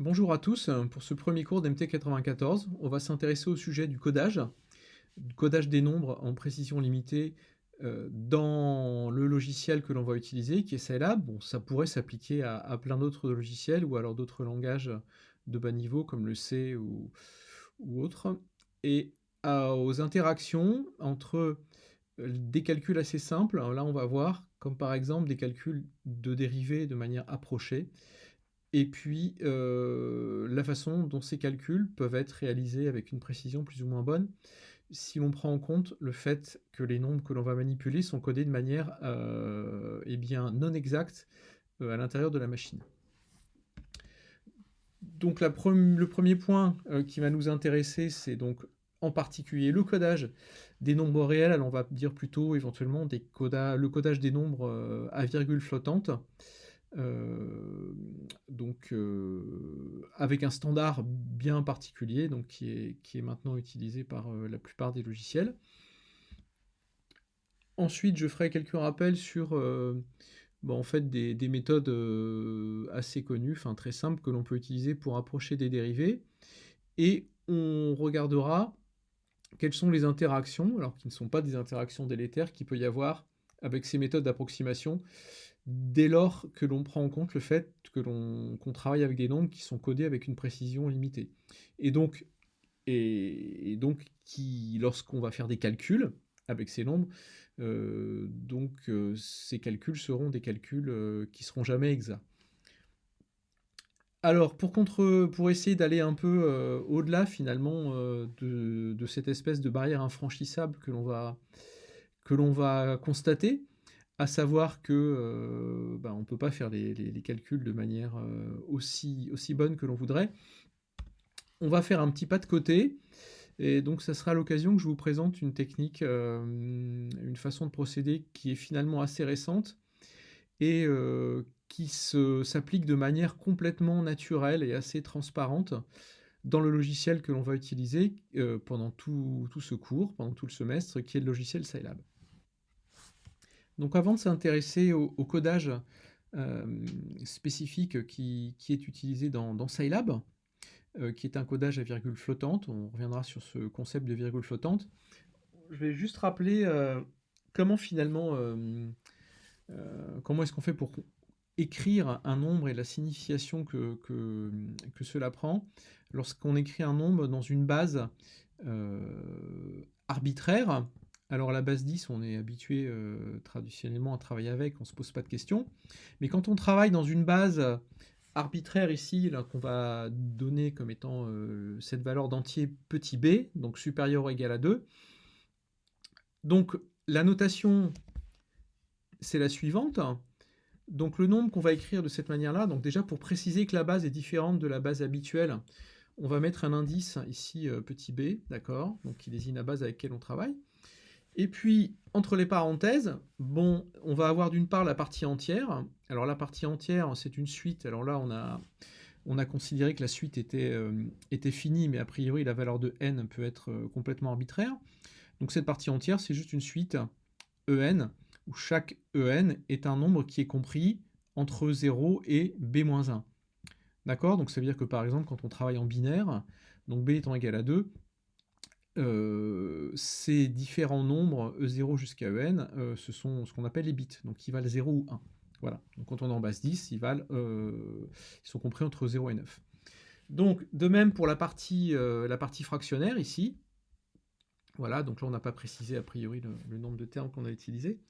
Bonjour à tous, pour ce premier cours d'MT 94, on va s'intéresser au sujet du codage des nombres en précision limitée dans le logiciel que l'on va utiliser, qui est Scilab. Bon, ça pourrait s'appliquer à plein d'autres logiciels ou alors d'autres langages de bas niveau comme le C ou autres. Et aux interactions entre des calculs assez simples, là on va voir, comme par exemple des calculs de dérivés de manière approchée, et puis, la façon dont ces calculs peuvent être réalisés avec une précision plus ou moins bonne, si l'on prend en compte le fait que les nombres que l'on va manipuler sont codés de manière, eh bien, non exacte, à l'intérieur de la machine. Donc le premier point, qui va nous intéresser, c'est donc en particulier le codage des nombres réels. Alors on va dire plutôt éventuellement le codage des nombres, à virgule flottante. Donc avec un standard bien particulier, donc qui est maintenant utilisé par la plupart des logiciels. Ensuite, je ferai quelques rappels sur en fait des méthodes assez connues, enfin très simples, que l'on peut utiliser pour approcher des dérivés. Et on regardera quelles sont les interactions, alors qui ne sont pas des interactions délétères, qu'il peut y avoir avec ces méthodes d'approximation, dès lors que l'on prend en compte le fait qu'on travaille avec des nombres qui sont codés avec une précision limitée. Et donc, lorsqu'on va faire des calculs avec ces nombres, ces calculs seront des calculs qui seront jamais exacts. Alors, pour essayer d'aller un peu au-delà finalement de cette espèce de barrière infranchissable que l'on va constater, à savoir que on ne peut pas faire les calculs de manière aussi bonne que l'on voudrait. On va faire un petit pas de côté, et donc ça sera l'occasion que je vous présente une technique, une façon de procéder qui est finalement assez récente et qui s'applique de manière complètement naturelle et assez transparente dans le logiciel que l'on va utiliser pendant tout ce cours, pendant tout le semestre, qui est le logiciel Scilab. Donc avant de s'intéresser au codage spécifique qui est utilisé dans Scilab, qui est un codage à virgule flottante, on reviendra sur ce concept de virgule flottante, je vais juste rappeler comment finalement, comment est-ce qu'on fait pour écrire un nombre et la signification que cela prend lorsqu'on écrit un nombre dans une base arbitraire. Alors la base 10, on est habitué traditionnellement à travailler avec, on ne se pose pas de questions. Mais quand on travaille dans une base arbitraire ici, là, qu'on va donner comme étant cette valeur d'entier petit b, donc supérieur ou égal à 2, donc la notation, c'est la suivante. Donc le nombre qu'on va écrire de cette manière-là, donc déjà pour préciser que la base est différente de la base habituelle, on va mettre un indice ici petit b, d'accord, donc qui désigne la base avec laquelle on travaille. Et puis, entre les parenthèses, bon, on va avoir d'une part la partie entière. Alors la partie entière, c'est une suite. Alors là, on a considéré que la suite était finie, mais a priori, la valeur de n peut être complètement arbitraire. Donc cette partie entière, c'est juste une suite en, où chaque en est un nombre qui est compris entre 0 et b-1. D'accord? Donc ça veut dire que par exemple, quand on travaille en binaire, donc b étant égal à 2, ces différents nombres E0 jusqu'à En, ce sont ce qu'on appelle les bits, donc qui valent 0 ou 1. Voilà. Donc quand on est en base 10, ils sont compris entre 0 et 9. Donc de même pour la partie fractionnaire ici. Voilà, donc là on n'a pas précisé a priori le nombre de termes qu'on a utilisé.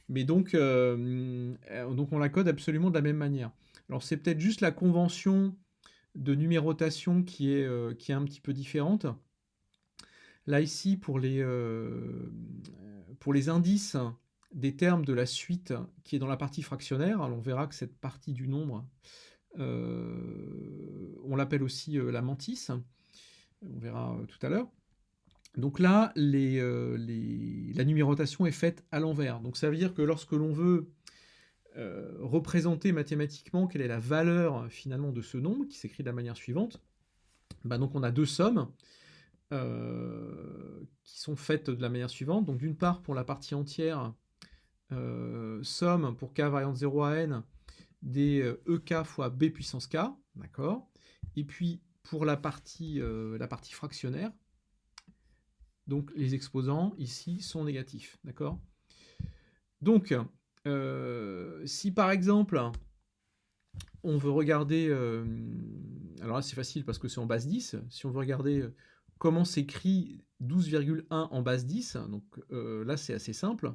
Mais donc on la code absolument de la même manière. Alors c'est peut-être juste la convention de numérotation qui est un petit peu différente. Là ici, pour les indices des termes de la suite qui est dans la partie fractionnaire, alors on verra que cette partie du nombre, on l'appelle aussi la mantis, on verra tout à l'heure. Donc là, la numérotation est faite à l'envers. Donc ça veut dire que lorsque l'on veut représenter mathématiquement quelle est la valeur finalement de ce nombre, qui s'écrit de la manière suivante, donc on a deux sommes qui sont faites de la manière suivante. Donc d'une part, pour la partie entière, somme pour k variant de 0 à n des ek fois b puissance k, d'accord. Et puis, pour la partie fractionnaire, donc les exposants ici sont négatifs, d'accord? Donc, si par exemple, on veut regarder, alors là c'est facile parce que c'est en base 10, si on veut regarder comment s'écrit 12,1 en base 10, donc là c'est assez simple.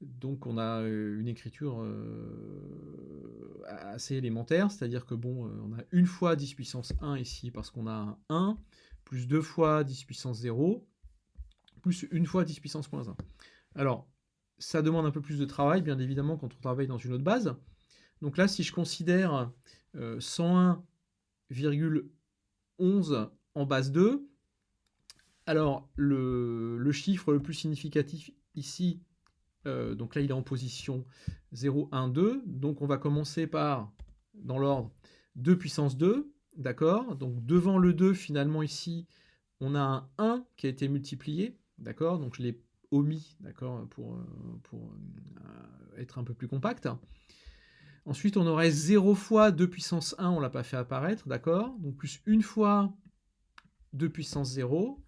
Donc on a une écriture assez élémentaire, c'est-à-dire que bon, on a une fois 10 puissance 1 ici parce qu'on a un 1, plus 2 fois 10 puissance 0, plus une fois 10 puissance moins 1. Alors, ça demande un peu plus de travail, bien évidemment, quand on travaille dans une autre base. Donc là, si je considère 101,11 en base 2, alors le chiffre le plus significatif ici, donc là il est en position 0, 1, 2, donc on va commencer par, dans l'ordre, 2 puissance 2, d'accord? Donc devant le 2, finalement ici, on a un 1 qui a été multiplié, d'accord? Donc je l'ai omis, d'accord, pour être un peu plus compact. Ensuite, on aurait 0 fois 2 puissance 1, on ne l'a pas fait apparaître, d'accord? Donc plus une fois 2 puissance 0.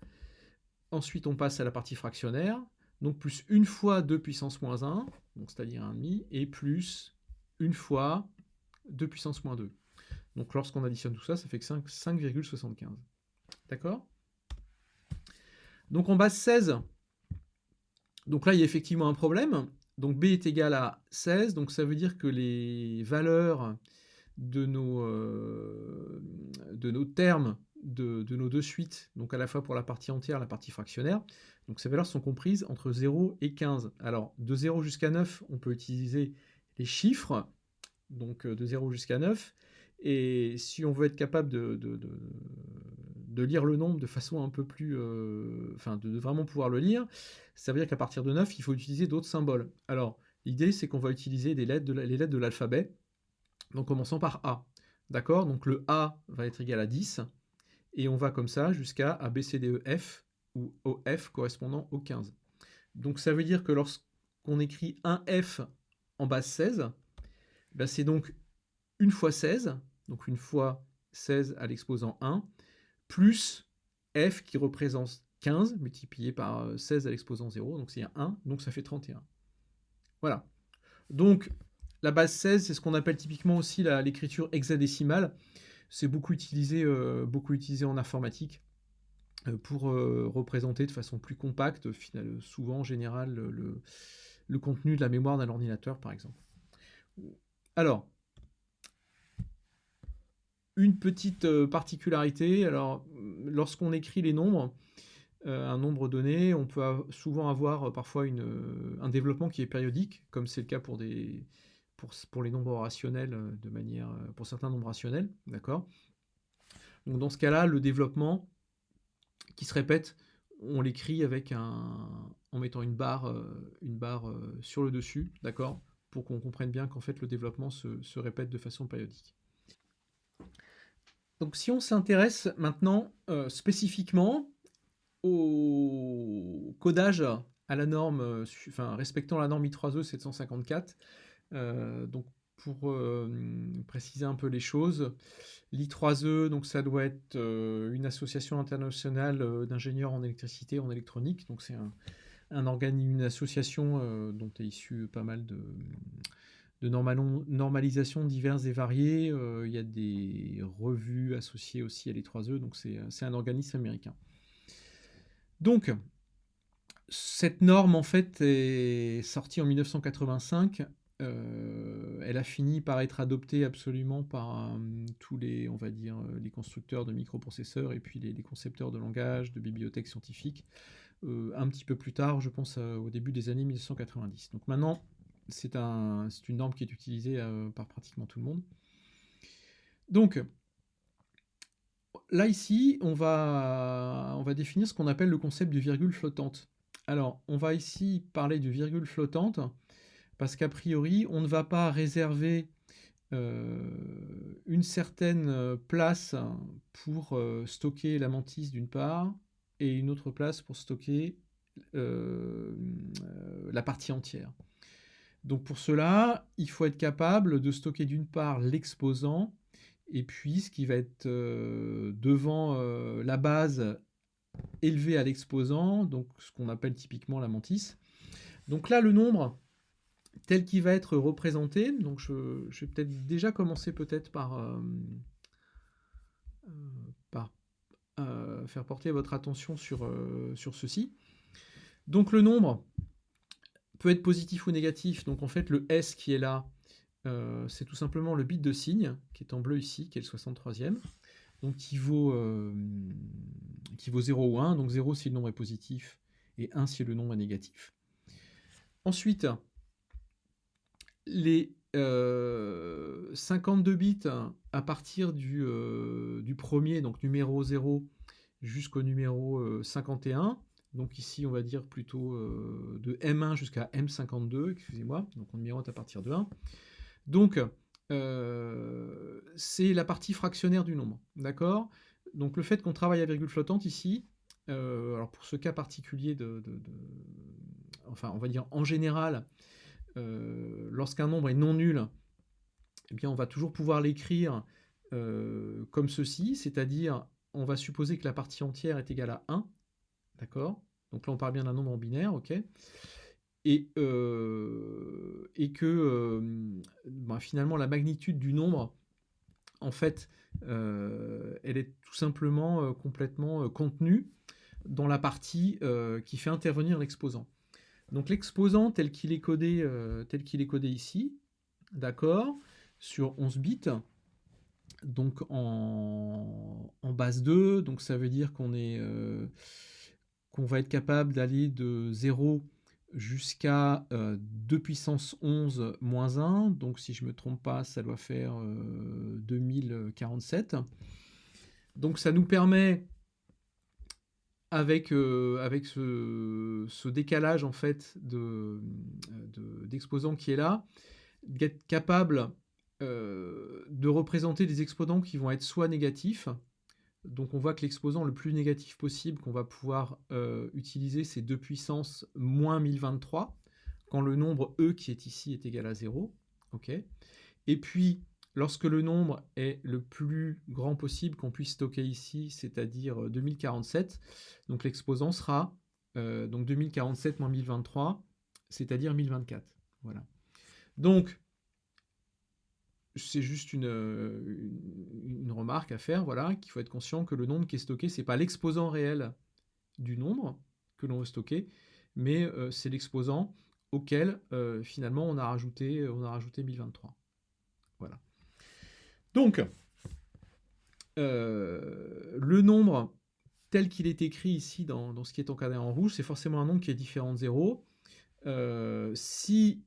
Ensuite, on passe à la partie fractionnaire. Donc plus une fois 2 puissance moins 1, donc c'est-à-dire 1,5, et plus une fois 2 puissance moins 2. Donc lorsqu'on additionne tout ça, ça fait que 5,75. D'accord? Donc en base 16, donc là il y a effectivement un problème. Donc B est égal à 16, donc ça veut dire que les valeurs de nos termes de nos deux suites, donc à la fois pour la partie entière et la partie fractionnaire, donc ces valeurs sont comprises entre 0 et 15. Alors de 0 jusqu'à 9, on peut utiliser les chiffres, donc de 0 jusqu'à 9, et si on veut être capable de lire le nombre de façon un peu plus... enfin, de vraiment pouvoir le lire, ça veut dire qu'à partir de 9, il faut utiliser d'autres symboles. Alors, l'idée, c'est qu'on va utiliser les lettres de l'alphabet, donc commençons par A. D'accord? Donc le A va être égal à 10, et on va comme ça jusqu'à A, B, C, D, E, F, ou OF correspondant au 15. Donc ça veut dire que lorsqu'on écrit un F en base 16, ben c'est donc une fois 16, donc une fois 16 à l'exposant 1, plus F qui représente 15 multiplié par 16 à l'exposant 0, donc c'est un 1, donc ça fait 31. Voilà. Donc la base 16, c'est ce qu'on appelle typiquement aussi l'écriture hexadécimale. C'est beaucoup utilisé en informatique pour représenter de façon plus compacte, souvent en général, le contenu de la mémoire d'un ordinateur, par exemple. Alors, une petite particularité, alors lorsqu'on écrit les nombres, un nombre donné, on peut souvent avoir parfois un développement qui est périodique, comme c'est le cas pour les nombres rationnels, pour certains nombres rationnels, d'accord? Donc dans ce cas-là, le développement qui se répète, on l'écrit en mettant une barre sur le dessus, d'accord? Pour qu'on comprenne bien qu'en fait le développement se répète de façon périodique. Donc si on s'intéresse maintenant spécifiquement au codage à la norme, respectant la norme I3E 754, donc pour préciser un peu les choses, l'I3E, donc ça doit être une association internationale d'ingénieurs en électricité, en électronique, donc c'est une association dont est issu pas mal de normalisations diverses et variées. Il y a des revues associées aussi à l'I3E, donc c'est un organisme américain. Donc, cette norme, en fait, est sortie en 1985. Elle a fini par être adoptée absolument par tous les, on va dire, les constructeurs de microprocesseurs et puis les concepteurs de langage, de bibliothèques scientifiques. Un petit peu plus tard, je pense au début des années 1990. Donc maintenant, c'est une norme qui est utilisée par pratiquement tout le monde. Donc, là, ici, on va définir ce qu'on appelle le concept de virgule flottante. Alors, on va ici parler de virgule flottante parce qu'a priori, on ne va pas réserver une certaine place pour stocker la mantis d'une part et une autre place pour stocker la partie entière. Donc pour cela, il faut être capable de stocker d'une part l'exposant et puis ce qui va être devant la base élevé à l'exposant, donc ce qu'on appelle typiquement la mantis. Donc là, le nombre tel qu'il va être représenté, donc je vais peut-être déjà commencer peut-être par faire porter votre attention sur ceci. Donc le nombre peut être positif ou négatif, donc en fait le S qui est là, c'est tout simplement le bit de signe, qui est en bleu ici, qui est le 63e, donc qui vaut 0 ou 1, donc 0 si le nombre est positif, et 1 si le nombre est négatif. Ensuite, les 52 bits à partir du premier, donc numéro 0, jusqu'au numéro 51, donc ici on va dire plutôt de M1 jusqu'à M52, excusez-moi, donc on numérote à partir de 1. Donc c'est la partie fractionnaire du nombre, d'accord? Donc le fait qu'on travaille à virgule flottante ici, alors pour ce cas particulier enfin on va dire en général, lorsqu'un nombre est non nul, eh bien on va toujours pouvoir l'écrire comme ceci, c'est-à-dire on va supposer que la partie entière est égale à 1, d'accord? Donc là on parle bien d'un nombre en binaire, ok? Et que finalement la magnitude du nombre, en fait, elle est tout simplement complètement contenue dans la partie qui fait intervenir l'exposant. Donc l'exposant tel qu'il est codé ici, d'accord, sur 11 bits, donc en base 2, donc ça veut dire qu'on va être capable d'aller de 0 jusqu'à 2 puissance 11 moins 1, donc si je ne me trompe pas, ça doit faire 2047. Donc ça nous permet, avec ce décalage en fait d'exposants qui est là, d'être capable de représenter des exposants qui vont être soit négatifs. Donc on voit que l'exposant le plus négatif possible qu'on va pouvoir utiliser, c'est 2 puissance moins 1023, quand le nombre E qui est ici est égal à 0. Okay. Et puis, lorsque le nombre est le plus grand possible qu'on puisse stocker ici, c'est-à-dire 2047, donc l'exposant sera donc 2047 moins 1023, c'est-à-dire 1024. Voilà. Donc, c'est juste une remarque à faire, voilà, qu'il faut être conscient que le nombre qui est stocké, c'est pas l'exposant réel du nombre que l'on veut stocker, mais c'est l'exposant auquel finalement on a rajouté 1023. Voilà. Donc, le nombre tel qu'il est écrit ici dans ce qui est encadré en rouge, c'est forcément un nombre qui est différent de 0. Si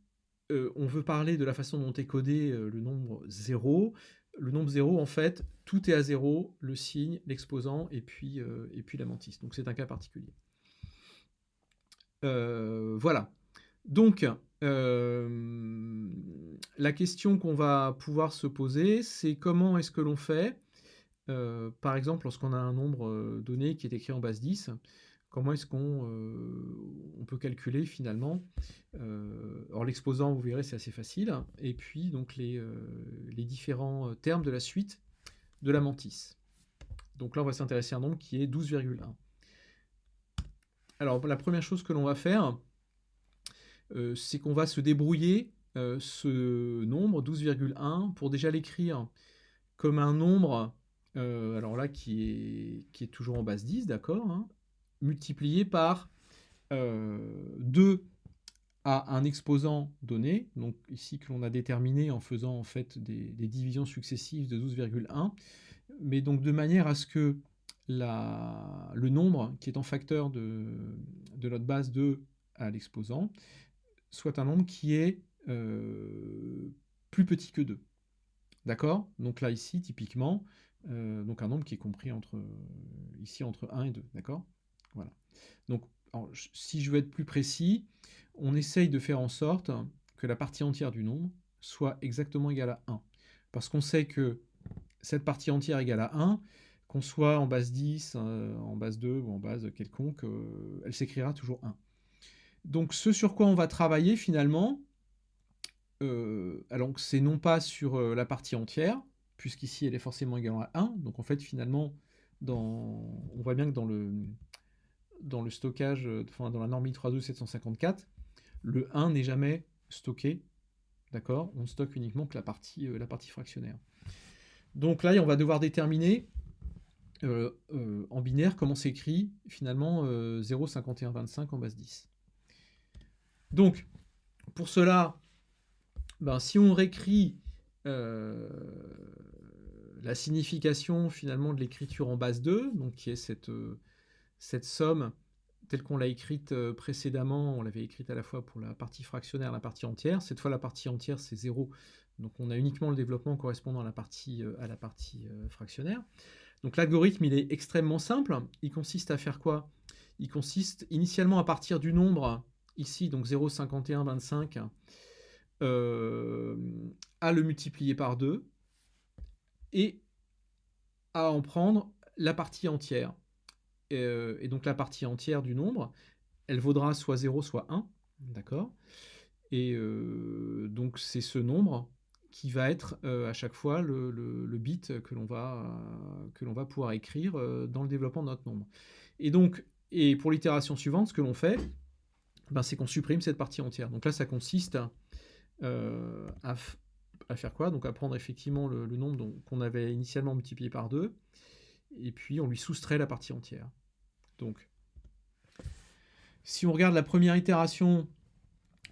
on veut parler de la façon dont est codé le nombre 0, le nombre 0, en fait, tout est à 0, le signe, l'exposant, et puis la mantis. Donc c'est un cas particulier. Voilà. Donc, la question qu'on va pouvoir se poser, c'est comment est-ce que l'on fait, par exemple, lorsqu'on a un nombre donné qui est écrit en base 10, comment est-ce qu'on peut calculer finalement alors l'exposant, vous verrez, c'est assez facile, et puis donc les différents termes de la suite de la mantis. Donc là, on va s'intéresser à un nombre qui est 12,1. Alors, la première chose que l'on va faire, c'est qu'on va se débrouiller ce nombre 12,1 pour déjà l'écrire comme un nombre, alors là, qui est toujours en base 10, d'accord, hein, multiplié par 2 à un exposant donné, donc ici que l'on a déterminé en faisant en fait des divisions successives de 12,1, mais donc de manière à ce que le nombre qui est en facteur de notre base 2 à l'exposant soit un nombre qui est plus petit que 2. D'accord? Donc là, ici, typiquement, donc un nombre qui est compris ici entre 1 et 2. D'accord? Voilà. Donc, alors, si je veux être plus précis, on essaye de faire en sorte que la partie entière du nombre soit exactement égale à 1. Parce qu'on sait que cette partie entière égale à 1, qu'on soit en base 10, en base 2 ou en base quelconque, elle s'écrira toujours 1. Donc ce sur quoi on va travailler finalement, alors c'est non pas sur la partie entière, puisqu'ici elle est forcément égale à 1. Donc en fait, finalement, on voit bien que dans le stockage, dans la norme I32754, le 1 n'est jamais stocké, d'accord? On stocke uniquement que la partie fractionnaire. Donc là, on va devoir déterminer en binaire comment s'écrit finalement 0,5125 en base 10. Donc, pour cela, si on réécrit la signification finalement de l'écriture en base 2, donc qui est cette somme telle qu'on l'a écrite précédemment, on l'avait écrite à la fois pour la partie fractionnaire et la partie entière. Cette fois, la partie entière, c'est 0. Donc on a uniquement le développement correspondant à la partie fractionnaire. Donc l'algorithme, il est extrêmement simple. Il consiste à faire quoi? Il consiste initialement à partir du nombre, ici, donc 0,5125, à le multiplier par 2 et à en prendre la partie entière. Et donc la partie entière du nombre, elle vaudra soit 0, soit 1, d'accord? Et donc c'est ce nombre qui va être à chaque fois le bit que l'on va pouvoir écrire dans le développement de notre nombre. Et pour l'itération suivante, ce que l'on fait, c'est qu'on supprime cette partie entière. Donc là, ça consiste à faire quoi? Donc à prendre effectivement le nombre qu'on avait initialement multiplié par 2, et puis on lui soustrait la partie entière. Donc, si on regarde la première itération,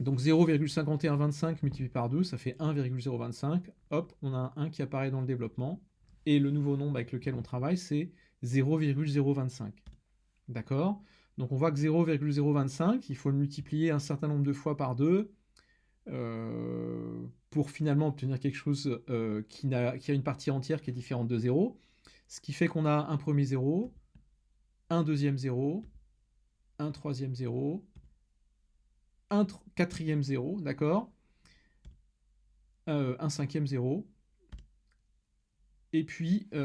donc 0,5125 multiplié par 2, ça fait 1,025. Hop, on a un 1 qui apparaît dans le développement. Et le nouveau nombre avec lequel on travaille, c'est 0,025. D'accord? Donc on voit que 0,025, il faut le multiplier un certain nombre de fois par 2 pour finalement obtenir quelque chose qui a une partie entière qui est différente de 0. Ce qui fait qu'on a un premier 0, un deuxième 0, un troisième 0, un quatrième 0, d'accord, un cinquième 0, et puis, et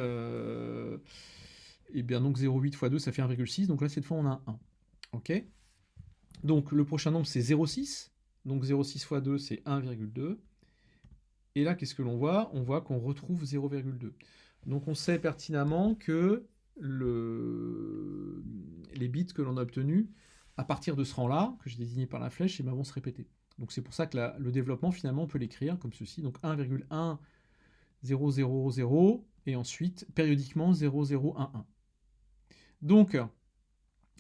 bien donc 0,8 fois 2, ça fait 1,6, donc là, cette fois, on a un 1. Ok? Donc, le prochain nombre, c'est 0,6, donc 0,6 fois 2, c'est 1,2. Et là, qu'est-ce que l'on voit? On voit qu'on retrouve 0,2. Donc, on sait pertinemment que les bits que l'on a obtenus, à partir de ce rang-là, que j'ai désigné par la flèche, vont se répéter. Donc c'est pour ça que le développement, finalement, on peut l'écrire comme ceci. Donc 1,1000, et ensuite, périodiquement, 0011. Donc,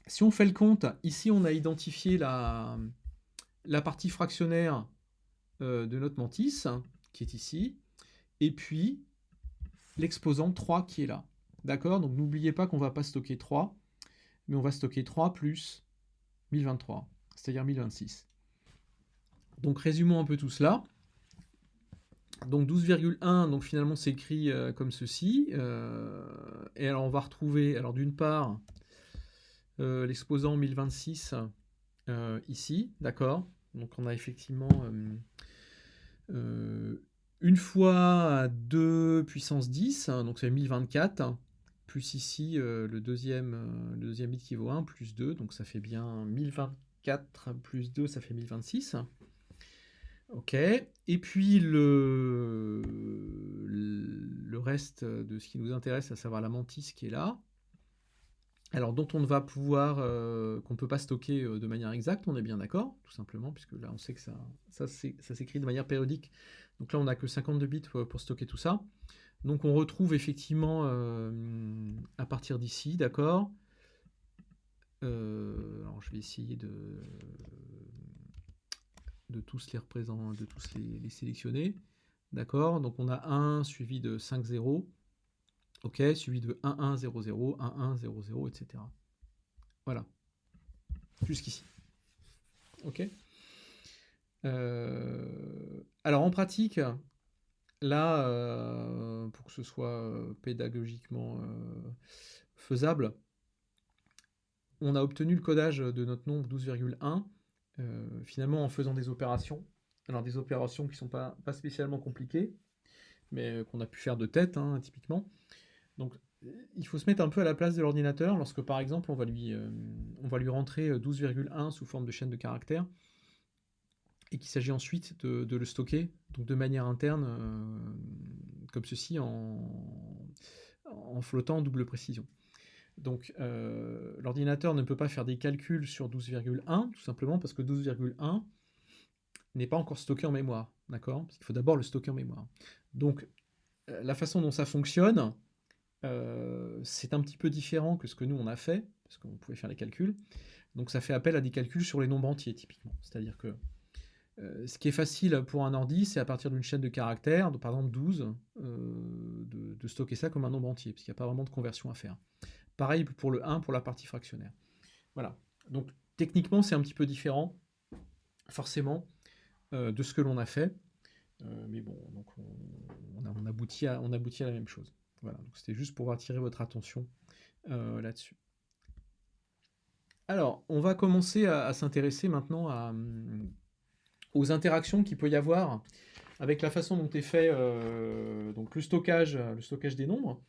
si on fait le compte, ici, on a identifié la partie fractionnaire de notre mantis, qui est ici, et puis l'exposant 3 qui est là. D'accord? Donc n'oubliez pas qu'on ne va pas stocker 3, mais on va stocker 3 plus 1023, c'est-à-dire 1026. Donc résumons un peu tout cela. Donc 12,1, donc finalement c'est écrit comme ceci. Et alors on va retrouver, alors d'une part, l'exposant 1026 ici, d'accord? Donc on a effectivement une fois 2 puissance 10, donc c'est 1024, plus ici le deuxième bit qui vaut 1, plus 2, donc ça fait bien 1024 plus 2, ça fait 1026. Ok, et puis le reste de ce qui nous intéresse, à savoir la mantis qui est là, alors dont on ne va pouvoir, qu'on ne peut pas stocker de manière exacte, on est bien d'accord, tout simplement, puisque là on sait que ça s'écrit de manière périodique, donc là on n'a que 52 bits pour stocker tout ça. Donc on retrouve effectivement à partir d'ici, d'accord. Alors je vais essayer de tous les représenter, de tous les sélectionner. D'accord, donc on a 1 suivi de 5 0, ok, suivi de 1 1 0 0, 1 1 0 0, etc. Voilà, jusqu'ici. Ok. Alors en pratique, là, pour que ce soit pédagogiquement faisable, on a obtenu le codage de notre nombre 12,1 finalement en faisant des opérations. Alors des opérations qui ne sont pas spécialement compliquées, mais qu'on a pu faire de tête, hein, typiquement. Donc il faut se mettre un peu à la place de l'ordinateur lorsque par exemple on va lui rentrer 12,1 sous forme de chaîne de caractères. et qu'il s'agit ensuite de le stocker, donc de manière interne, comme ceci, en flottant en double précision. Donc l'ordinateur ne peut pas faire des calculs sur 12,1, tout simplement parce que 12,1 n'est pas encore stocké en mémoire, d'accord? Parce qu'il faut d'abord le stocker en mémoire. Donc la façon dont ça fonctionne, c'est un petit peu différent que ce que nous on a fait, parce qu'on pouvait faire les calculs. Donc ça fait appel à des calculs sur les nombres entiers, typiquement. C'est-à-dire que ce qui est facile pour un ordi, c'est à partir d'une chaîne de caractères, par exemple 12, de stocker ça comme un nombre entier, parce qu'il n'y a pas vraiment de conversion à faire. Pareil pour le 1, pour la partie fractionnaire. Voilà. Donc techniquement, c'est un petit peu différent, forcément, de ce que l'on a fait. Mais bon, donc on aboutit à la même chose. Voilà, donc c'était juste pour attirer votre attention là-dessus. Alors, on va commencer à s'intéresser maintenant aux interactions qu'il peut y avoir avec la façon dont est fait donc le stockage des nombres,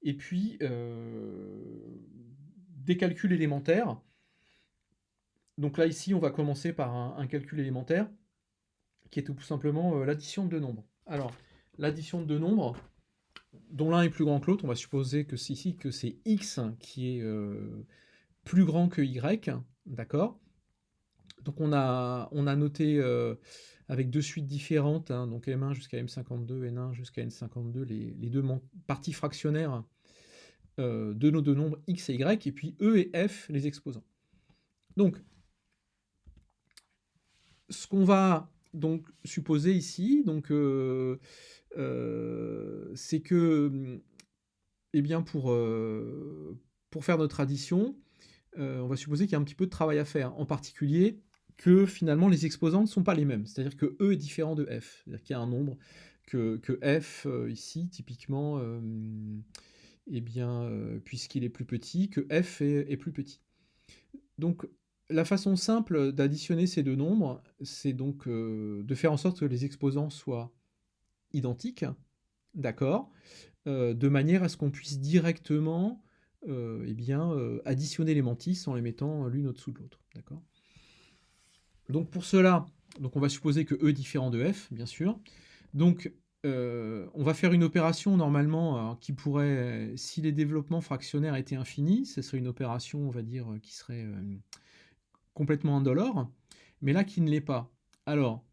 et puis des calculs élémentaires. Donc là, ici, on va commencer par un calcul élémentaire, qui est tout simplement l'addition de deux nombres. Alors, l'addition de deux nombres, dont l'un est plus grand que l'autre, on va supposer que c'est ici que c'est x qui est plus grand que y, d'accord? Donc on a noté avec deux suites différentes, hein, donc M1 jusqu'à M52, N1 jusqu'à N52, les deux parties fractionnaires de nos deux nombres x et y, et puis E et F, les exposants. Donc, ce qu'on va donc supposer ici, donc, c'est que, eh bien, pour faire notre addition, on va supposer qu'il y a un petit peu de travail à faire, en particulier que finalement les exposants ne sont pas les mêmes, c'est-à-dire que E est différent de F, c'est-à-dire qu'il y a un nombre que F ici, typiquement, eh bien, puisqu'il est plus petit, que F est plus petit. Donc, la façon simple d'additionner ces deux nombres, c'est donc de faire en sorte que les exposants soient identiques, d'accord, de manière à ce qu'on puisse directement eh bien, additionner les mantis en les mettant l'une au-dessous de l'autre, d'accord. Donc pour cela, donc on va supposer que E est différent de F, bien sûr. Donc on va faire une opération normalement qui pourrait, si les développements fractionnaires étaient infinis, ce serait une opération, on va dire, qui serait complètement indolore, mais là qui ne l'est pas. Alors,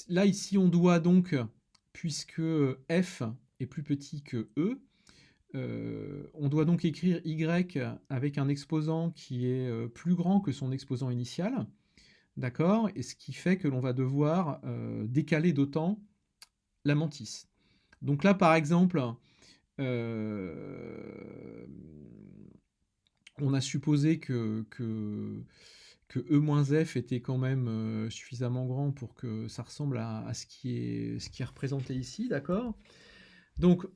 là ici on doit donc, puisque F est plus petit que E, on doit donc écrire Y avec un exposant qui est plus grand que son exposant initial, d'accord? Et ce qui fait que l'on va devoir décaler d'autant la mantis. Donc là, par exemple, on a supposé que E-F était quand même suffisamment grand pour que ça ressemble à ce qui est représenté ici, d'accord? Donc,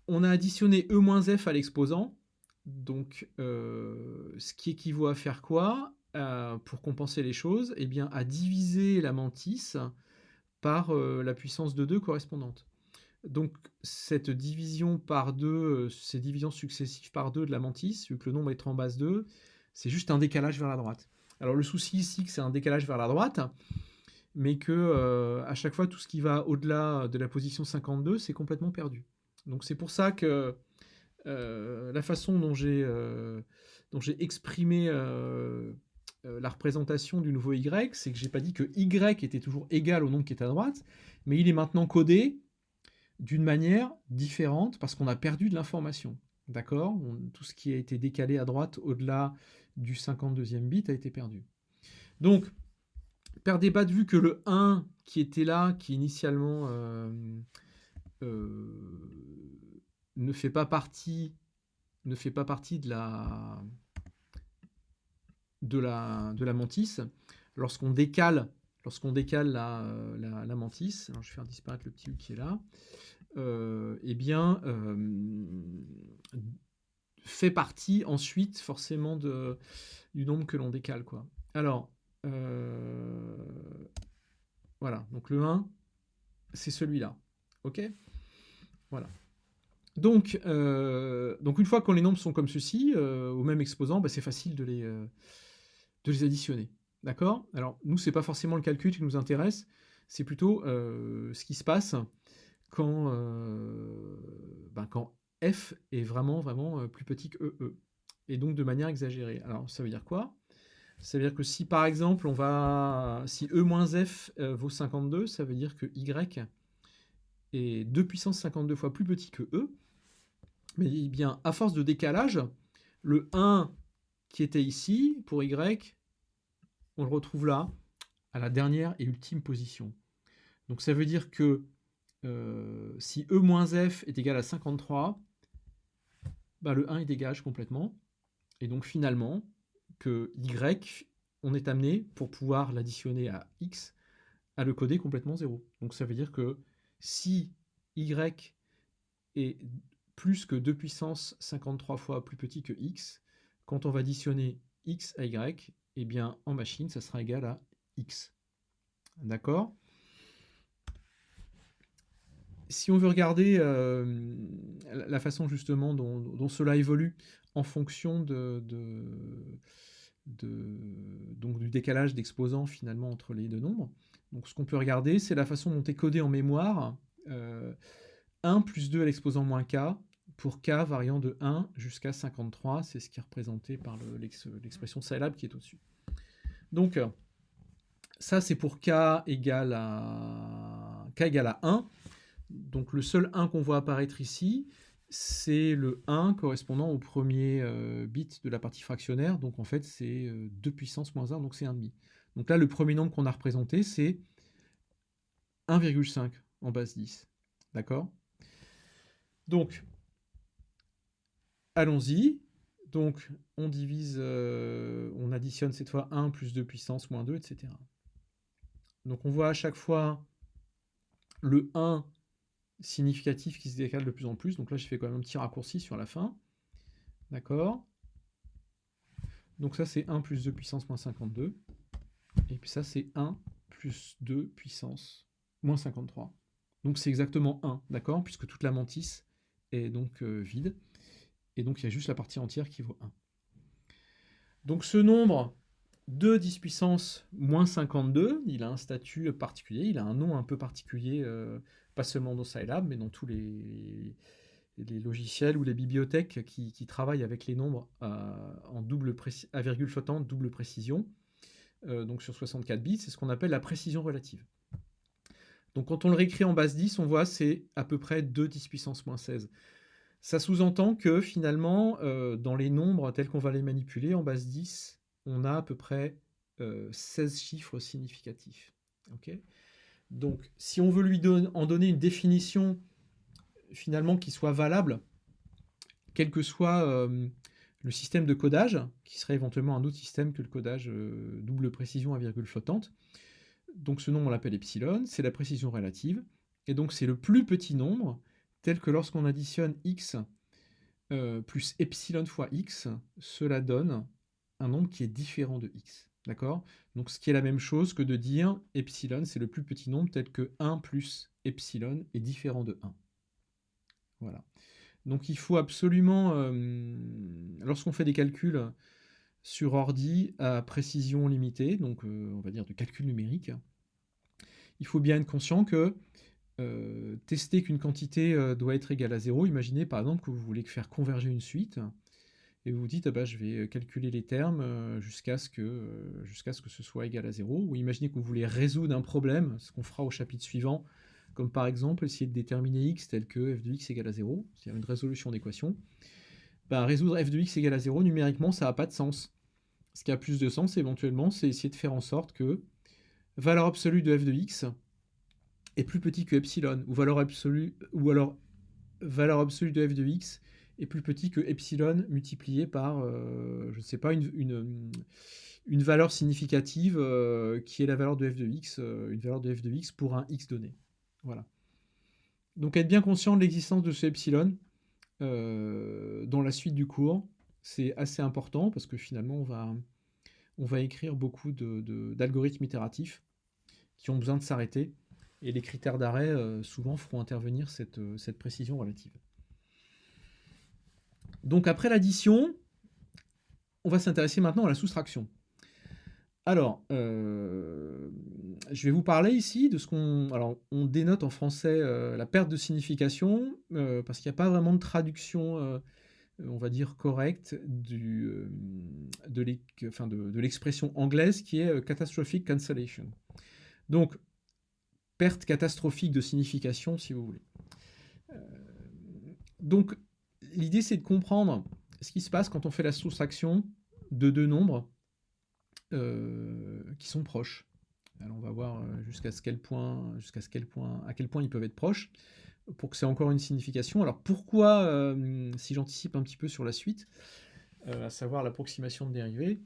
on a additionné E-F à l'exposant, donc ce qui équivaut à faire quoi pour compenser les choses? Eh bien, à diviser la mantis par la puissance de 2 correspondante. Donc, cette division par 2, ces divisions successives par 2 de la mantis, vu que le nombre est en base 2, c'est juste un décalage vers la droite. Alors, le souci ici, que c'est un décalage vers la droite, mais que à chaque fois, tout ce qui va au-delà de la position 52, c'est complètement perdu. Donc, c'est pour ça que la façon dont j'ai exprimé la représentation du nouveau Y, c'est que j'ai pas dit que Y était toujours égal au nombre qui est à droite, mais il est maintenant codé d'une manière différente parce qu'on a perdu de l'information. D'accord? Tout ce qui a été décalé à droite au-delà du 52e bit a été perdu. Donc, perdez pas de vue que le 1 qui était là, qui initialement ne fait pas partie de la mantis. Lorsqu'on décale la mantis, alors je vais faire disparaître le petit U qui est là, eh bien, fait partie ensuite forcément du nombre que l'on décale, quoi. Alors, voilà, donc le 1, c'est celui-là. Ok? Voilà. Donc une fois que les nombres sont comme ceci, au même exposant, bah, c'est facile de les additionner. D'accord? Alors, nous, c'est pas forcément le calcul qui nous intéresse, c'est plutôt ce qui se passe quand, quand f est vraiment, vraiment plus petit que e, et donc de manière exagérée. Alors, ça veut dire quoi? Ça veut dire que si par exemple, si e moins f vaut 52, ça veut dire que y est 2 puissance 52 fois plus petit que e, mais eh bien, à force de décalage, le 1 qui était ici, pour y, on le retrouve là, à la dernière et ultime position. Donc ça veut dire que si e moins f est égal à 53, bah, le 1 il dégage complètement. Et donc finalement, que y, on est amené, pour pouvoir l'additionner à x, à le coder complètement 0. Donc ça veut dire que si y est plus que 2 puissance 53 fois plus petit que x, quand on va additionner x à y, eh bien en machine, ça sera égal à x. D'accord? Si on veut regarder la façon justement dont cela évolue en fonction donc du décalage d'exposants finalement entre les deux nombres, donc ce qu'on peut regarder, c'est la façon dont est codé en mémoire 1 plus 2 à l'exposant moins k, pour k variant de 1 jusqu'à 53, c'est ce qui est représenté par l'expression Scilab qui est au-dessus. Donc ça c'est pour k égale à 1. Donc le seul 1 qu'on voit apparaître ici, c'est le 1 correspondant au premier bit de la partie fractionnaire. Donc en fait, c'est 2 puissance moins 1, donc c'est 1,5. Donc là, le premier nombre qu'on a représenté, c'est 1,5 en base 10. D'accord? Donc, allons-y. Donc, on divise, on additionne cette fois 1 plus 2 puissance moins 2, etc. Donc on voit à chaque fois le 1 significatif qui se décale de plus en plus. Donc là, j'ai fait quand même un petit raccourci sur la fin. D'accord? Donc ça, c'est 1 plus 2 puissance moins 52. Et puis ça, c'est 1 plus 2 puissance moins 53. Donc c'est exactement 1, d'accord? Puisque toute la mantis est donc vide. Et donc il y a juste la partie entière qui vaut 1. Donc ce nombre de 10 puissance moins 52, il a un statut particulier, il a un nom un peu particulier, pas seulement dans Scilab, mais dans tous les logiciels ou les bibliothèques qui travaillent avec les nombres à virgule flottante, double précision, donc sur 64 bits, c'est ce qu'on appelle la précision relative. Donc quand on le réécrit en base 10, on voit c'est à peu près 2 10 puissance moins 16. Ça sous-entend que finalement, dans les nombres tels qu'on va les manipuler en base 10, on a à peu près 16 chiffres significatifs. Okay, donc si on veut lui en donner une définition finalement qui soit valable, quel que soit le système de codage, qui serait éventuellement un autre système que le codage double précision à virgule flottante. Donc ce nombre on l'appelle epsilon, c'est la précision relative, et donc c'est le plus petit nombre, tel que lorsqu'on additionne x plus epsilon fois x, cela donne un nombre qui est différent de x. D'accord? Donc ce qui est la même chose que de dire epsilon, c'est le plus petit nombre, tel que 1 plus epsilon est différent de 1. Voilà. Donc il faut absolument, lorsqu'on fait des calculs sur ordi à précision limitée, donc on va dire de calcul numérique, il faut bien être conscient que tester qu'une quantité doit être égale à 0, imaginez par exemple que vous voulez faire converger une suite, et vous vous dites, ah bah, je vais calculer les termes jusqu'à ce que ce soit égal à 0, ou imaginez que vous voulez résoudre un problème, ce qu'on fera au chapitre suivant, comme par exemple essayer de déterminer x tel que f de x égale à 0, c'est-à-dire une résolution d'équation. Bah, résoudre f de x égale à 0, numériquement, ça n'a pas de sens. Ce qui a plus de sens, éventuellement, c'est essayer de faire en sorte que valeur absolue de f de x est plus petit que epsilon, ou alors valeur absolue de f de x est plus petit que epsilon multiplié par, je ne sais pas, une valeur significative qui est la valeur de f de x, une valeur de f de x pour un x donné. Voilà. Donc être bien conscient de l'existence de ce epsilon dans la suite du cours, c'est assez important parce que finalement on va écrire beaucoup d'algorithmes itératifs qui ont besoin de s'arrêter, et les critères d'arrêt souvent feront intervenir cette précision relative. Donc après l'addition, on va s'intéresser maintenant à la soustraction. Alors, je vais vous parler ici de ce qu'on... Alors, on dénote en français la perte de signification, parce qu'il n'y a pas vraiment de traduction, on va dire, correcte de l'expression anglaise qui est catastrophic cancellation. Donc, perte catastrophique de signification, si vous voulez. Donc, l'idée, c'est de comprendre ce qui se passe quand on fait la soustraction de deux nombres qui sont proches. Alors, on va voir à quel point ils peuvent être proches pour que c'est encore une signification. Alors, pourquoi, si j'anticipe un petit peu sur la suite, à savoir l'approximation de dérivée,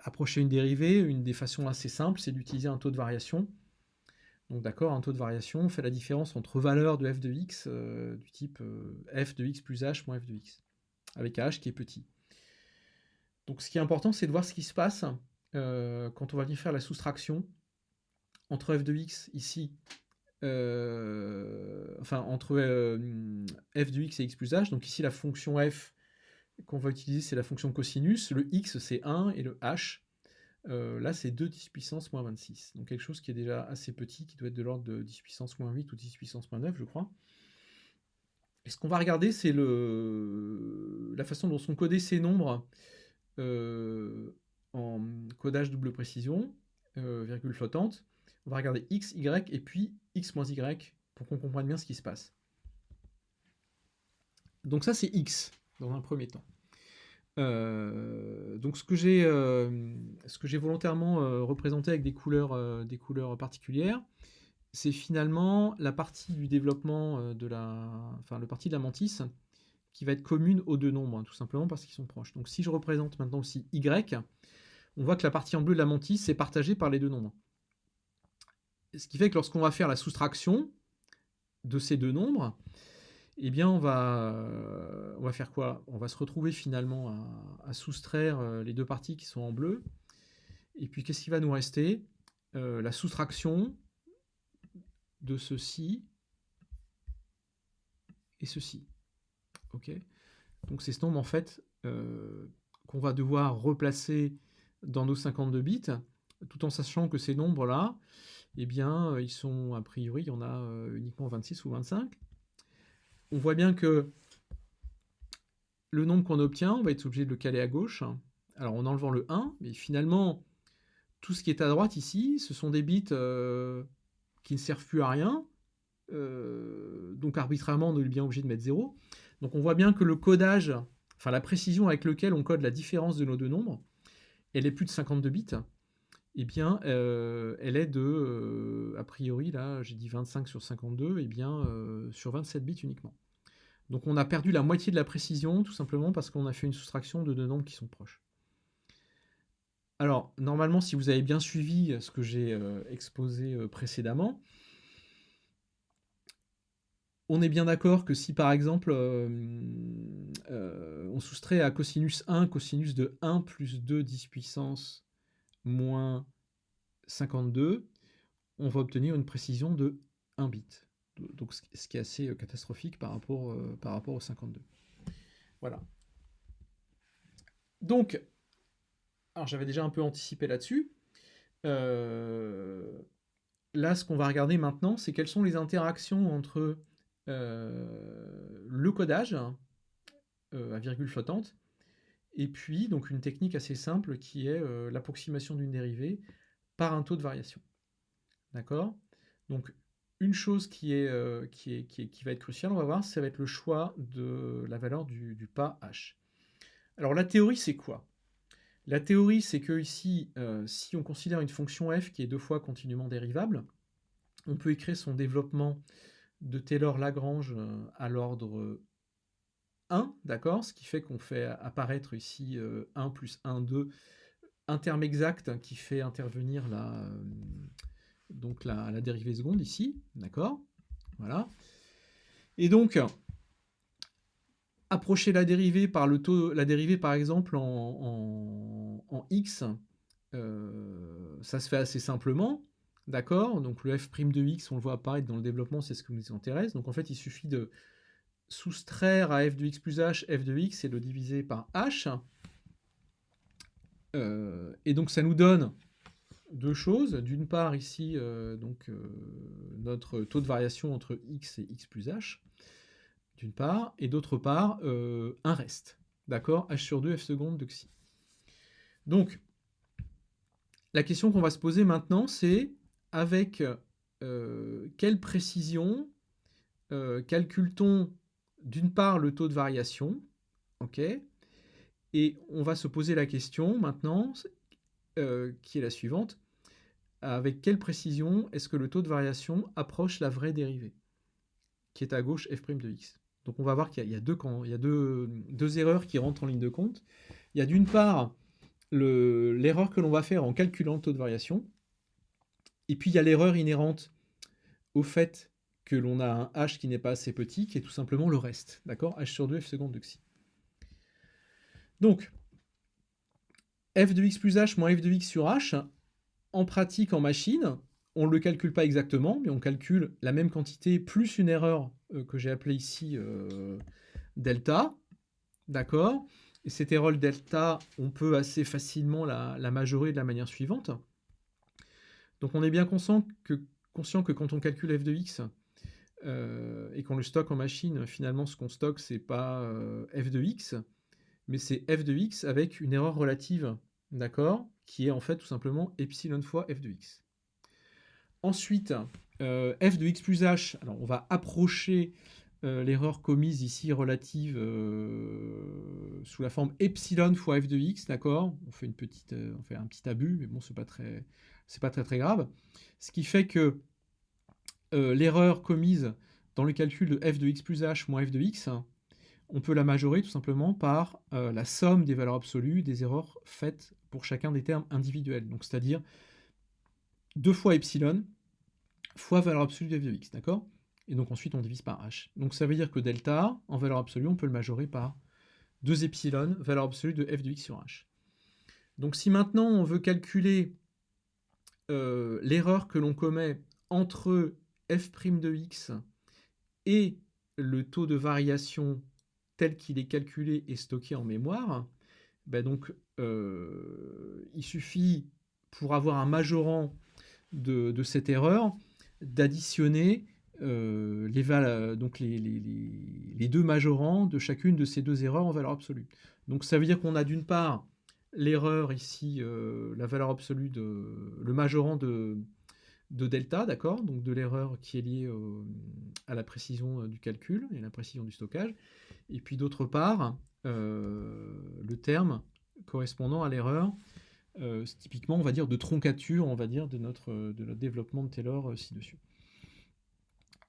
approcher une dérivée, une des façons assez simples, c'est d'utiliser un taux de variation. Donc d'accord, un taux de variation fait la différence entre valeurs de f de x du type f de x plus h moins f de x, avec h qui est petit. Donc ce qui est important, c'est de voir ce qui se passe quand on va venir faire la soustraction entre f de x ici, entre f de x et x plus h. Donc ici, la fonction f qu'on va utiliser, c'est la fonction cosinus. Le x, c'est 1 et le h, là, c'est 2 10 puissance moins 26. Donc quelque chose qui est déjà assez petit, qui doit être de l'ordre de 10 puissance moins 8 ou 10 puissance moins 9, je crois. Et ce qu'on va regarder, c'est la façon dont sont codés ces nombres en codage double précision, virgule flottante. On va regarder x, y, et puis x moins y, pour qu'on comprenne bien ce qui se passe. Donc ça, c'est x, dans un premier temps. Donc ce que j'ai volontairement représenté avec des couleurs particulières, c'est finalement la partie du développement le parti de la mantis qui va être commune aux deux nombres, hein, tout simplement parce qu'ils sont proches. Donc si je représente maintenant aussi y, on voit que la partie en bleu de la mantis est partagée par les deux nombres. Ce qui fait que lorsqu'on va faire la soustraction de ces deux nombres, eh bien, on va faire quoi? On va se retrouver finalement à soustraire les deux parties qui sont en bleu. Et puis, qu'est-ce qui va nous rester? La soustraction de ceci et ceci. Ok? Donc, c'est ce nombre, en fait, qu'on va devoir replacer dans nos 52 bits, tout en sachant que ces nombres-là, eh bien, ils sont, a priori, il y en a uniquement 26 ou 25. On voit bien que le nombre qu'on obtient, on va être obligé de le caler à gauche. Alors en enlevant le 1, mais finalement, tout ce qui est à droite ici, ce sont des bits qui ne servent plus à rien. Donc arbitrairement, on est bien obligé de mettre 0. Donc on voit bien que le codage, enfin la précision avec laquelle on code la différence de nos deux nombres, elle est plus de 52 bits. Eh bien, elle est de, a priori, là, j'ai dit 25 sur 52, eh bien, sur 27 bits uniquement. Donc on a perdu la moitié de la précision, tout simplement parce qu'on a fait une soustraction de deux nombres qui sont proches. Alors, normalement, si vous avez bien suivi ce que j'ai exposé précédemment, on est bien d'accord que si, par exemple, on soustrait à cosinus 1, cosinus de 1 plus 2 10 puissance moins 52, on va obtenir une précision de 1 bit. Donc, ce qui est assez catastrophique par rapport au 52. Voilà. Donc, alors j'avais déjà un peu anticipé là-dessus. Là, ce qu'on va regarder maintenant, c'est quelles sont les interactions entre le codage à virgule flottante et puis donc une technique assez simple qui est l'approximation d'une dérivée par un taux de variation. D'accord? Donc une chose qui va être cruciale, on va voir, ça va être le choix de la valeur du pas h. Alors la théorie, c'est quoi? La théorie, c'est que ici, si on considère une fonction f qui est deux fois continuellement dérivable, on peut écrire son développement de Taylor-Lagrange à l'ordre 1, d'accord? Ce qui fait qu'on fait apparaître ici 1 plus 1, 2, un terme exact qui fait intervenir la dérivée seconde ici, d'accord? Voilà. Et donc, approcher la dérivée par le taux, la dérivée par exemple en x, ça se fait assez simplement, d'accord? Donc le f' de x, on le voit apparaître dans le développement, c'est ce qui nous intéresse. Donc en fait, il suffit de soustraire à f de x plus h, f de x, et de le diviser par h. Et donc ça nous donne deux choses. D'une part ici, notre taux de variation entre x et x plus h, d'une part, et d'autre part, un reste. D'accord? H sur 2, f seconde de xi. Donc, la question qu'on va se poser maintenant, c'est avec quelle précision calcule-t-on d'une part le taux de variation, ok, et on va se poser la question maintenant, qui est la suivante, avec quelle précision est-ce que le taux de variation approche la vraie dérivée, qui est à gauche f' de x. Donc on va voir qu'il y a deux erreurs qui rentrent en ligne de compte. Il y a d'une part l'erreur que l'on va faire en calculant le taux de variation, et puis il y a l'erreur inhérente au fait que l'on a un h qui n'est pas assez petit, qui est tout simplement le reste, d'accord? H sur 2 f seconde de xi. Donc, f de x plus h moins f de x sur h, en pratique, en machine, on ne le calcule pas exactement, mais on calcule la même quantité plus une erreur que j'ai appelée ici delta, d'accord? Et cette erreur delta, on peut assez facilement la majorer de la manière suivante. Donc on est bien conscient que quand on calcule f de x et qu'on le stocke en machine, finalement ce qu'on stocke, c'est pas f de x, mais c'est f de x avec une erreur relative, d'accord, qui est en fait tout simplement epsilon fois f de x. Ensuite, f de x plus h, alors on va approcher l'erreur commise ici relative sous la forme epsilon fois f de x, d'accord, on fait un petit abus, mais bon, c'est pas très grave. Ce qui fait que l'erreur commise dans le calcul de f de x plus h moins f de x, on peut la majorer tout simplement par la somme des valeurs absolues des erreurs faites pour chacun des termes individuels. Donc c'est-à-dire 2 fois epsilon fois valeur absolue de f de x, d'accord? Et donc ensuite on divise par h. Donc ça veut dire que delta, en valeur absolue, on peut le majorer par 2 epsilon, valeur absolue de f de x sur h. Donc si maintenant on veut calculer l'erreur que l'on commet entre f' de x et le taux de variation tel qu'il est calculé et stocké en mémoire, ben donc il suffit, pour avoir un majorant de cette erreur, d'additionner les deux majorants de chacune de ces deux erreurs en valeur absolue. Donc ça veut dire qu'on a d'une part l'erreur ici, la valeur absolue le majorant de delta, d'accord, donc de l'erreur qui est liée à la précision du calcul et la précision du stockage, et puis d'autre part le terme correspondant à l'erreur, typiquement on va dire de troncature, on va dire de notre développement de Taylor ci-dessus.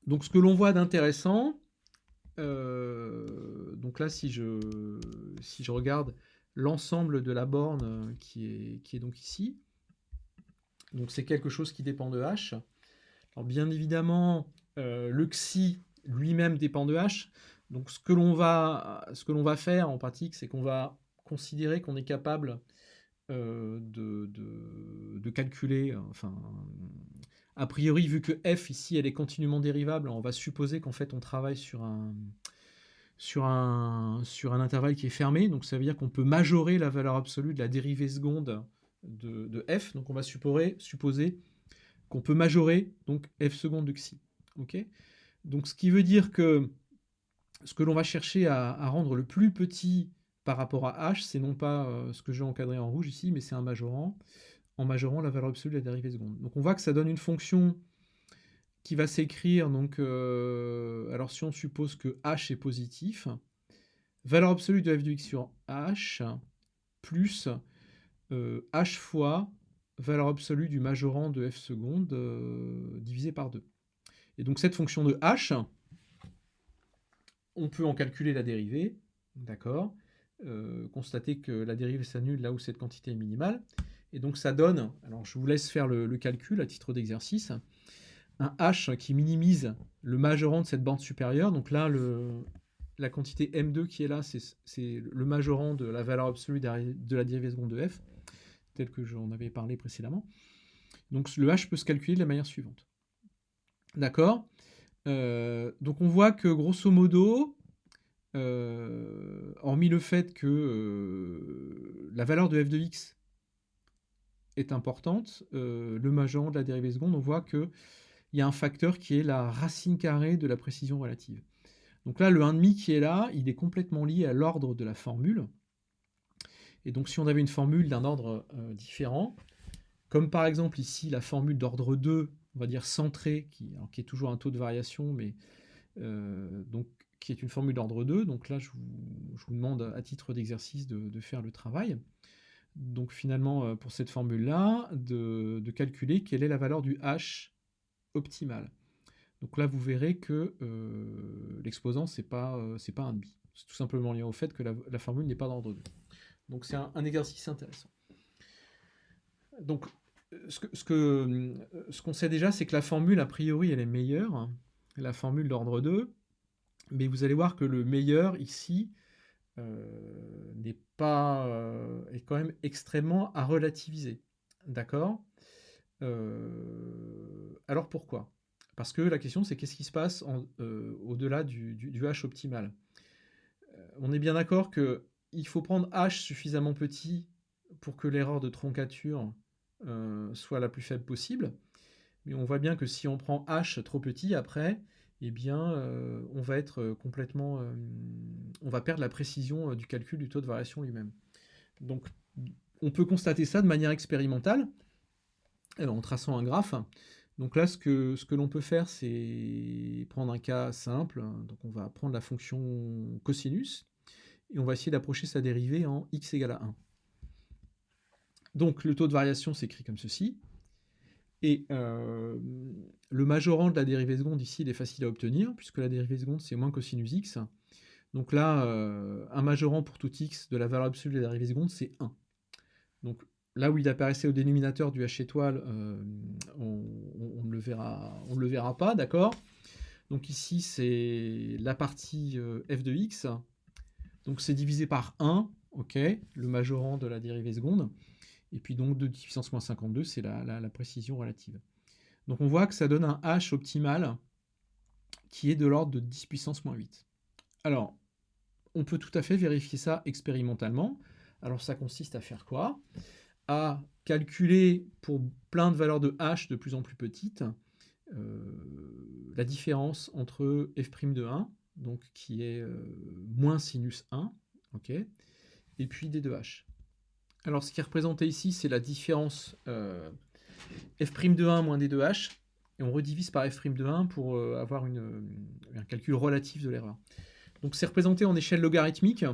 Donc ce que l'on voit d'intéressant, donc là si je regarde l'ensemble de la borne qui est donc ici, donc c'est quelque chose qui dépend de h. Alors bien évidemment, le xi lui-même dépend de h. Donc ce que l'on va faire en pratique, c'est qu'on va considérer qu'on est capable de calculer, enfin, a priori, vu que f ici elle est continuellement dérivable, on va supposer qu'en fait on travaille sur un intervalle qui est fermé, donc ça veut dire qu'on peut majorer la valeur absolue de la dérivée seconde de f, donc on va supposer qu'on peut majorer donc f seconde de xi. Okay, donc ce qui veut dire que ce que l'on va chercher à rendre le plus petit par rapport à h, c'est non pas ce que j'ai encadré en rouge ici, mais c'est un majorant, en majorant la valeur absolue de la dérivée seconde. Donc on voit que ça donne une fonction qui va s'écrire, donc, alors si on suppose que h est positif, valeur absolue de f de x sur h, plus h fois valeur absolue du majorant de f seconde divisé par 2. Et donc cette fonction de h, on peut en calculer la dérivée, d'accord, constater que la dérivée s'annule là où cette quantité est minimale, et donc ça donne, alors je vous laisse faire le calcul à titre d'exercice, un h qui minimise le majorant de cette bande supérieure, donc là la quantité m2 qui est là, c'est le majorant de la valeur absolue de la dérivée seconde de f, tel que j'en avais parlé précédemment. Donc le h peut se calculer de la manière suivante. D'accord, donc on voit que grosso modo, hormis le fait que la valeur de f de x est importante, le majorant de la dérivée seconde, on voit qu'il y a un facteur qui est la racine carrée de la précision relative. Donc là, le 1,5 qui est là, il est complètement lié à l'ordre de la formule. Et donc si on avait une formule d'un ordre différent, comme par exemple ici la formule d'ordre 2, on va dire centrée, qui est toujours un taux de variation, mais donc, qui est une formule d'ordre 2. Donc là, je vous demande à titre d'exercice de faire le travail. Donc finalement, pour cette formule-là, de calculer quelle est la valeur du h optimal. Donc là, vous verrez que l'exposant, c'est pas un demi. C'est tout simplement lié au fait que la formule n'est pas d'ordre 2. Donc c'est un exercice intéressant. Donc ce qu'on sait déjà, c'est que la formule, a priori, elle est meilleure, la formule d'ordre 2, mais vous allez voir que le meilleur ici n'est pas est quand même extrêmement à relativiser. D'accord. Alors pourquoi? Parce que la question, c'est qu'est-ce qui se passe au-delà du h optimal. On est bien d'accord qu'il faut prendre h suffisamment petit pour que l'erreur de troncature soit la plus faible possible. Mais on voit bien que si on prend h trop petit après, eh bien, on va être complètement... on va perdre la précision du calcul du taux de variation lui-même. Donc, on peut constater ça de manière expérimentale, en traçant un graphe. Donc là, ce que l'on peut faire, c'est prendre un cas simple. Donc on va prendre la fonction cosinus, et on va essayer d'approcher sa dérivée en x égale à 1. Donc le taux de variation s'écrit comme ceci. Et le majorant de la dérivée seconde ici, il est facile à obtenir, puisque la dérivée seconde, c'est moins cosinus x. Donc là, un majorant pour tout x de la valeur absolue de la dérivée seconde, c'est 1. Donc là où il apparaissait au dénominateur du h étoile, on ne le verra pas, d'accord. Donc ici, c'est la partie f de x. Donc c'est divisé par 1, ok, le majorant de la dérivée seconde. Et puis donc 2 puissance moins 52, c'est la précision relative. Donc on voit que ça donne un h optimal qui est de l'ordre de 10 puissance moins 8. Alors, on peut tout à fait vérifier ça expérimentalement. Alors ça consiste à faire quoi? À calculer pour plein de valeurs de h de plus en plus petites la différence entre f' de 1, donc qui est moins sinus 1, ok, et puis d de h. Alors ce qui est représenté ici, c'est la différence f' de 1 moins d de h, et on redivise par f' de 1 pour avoir un calcul relatif de l'erreur. Donc c'est représenté en échelle logarithmique,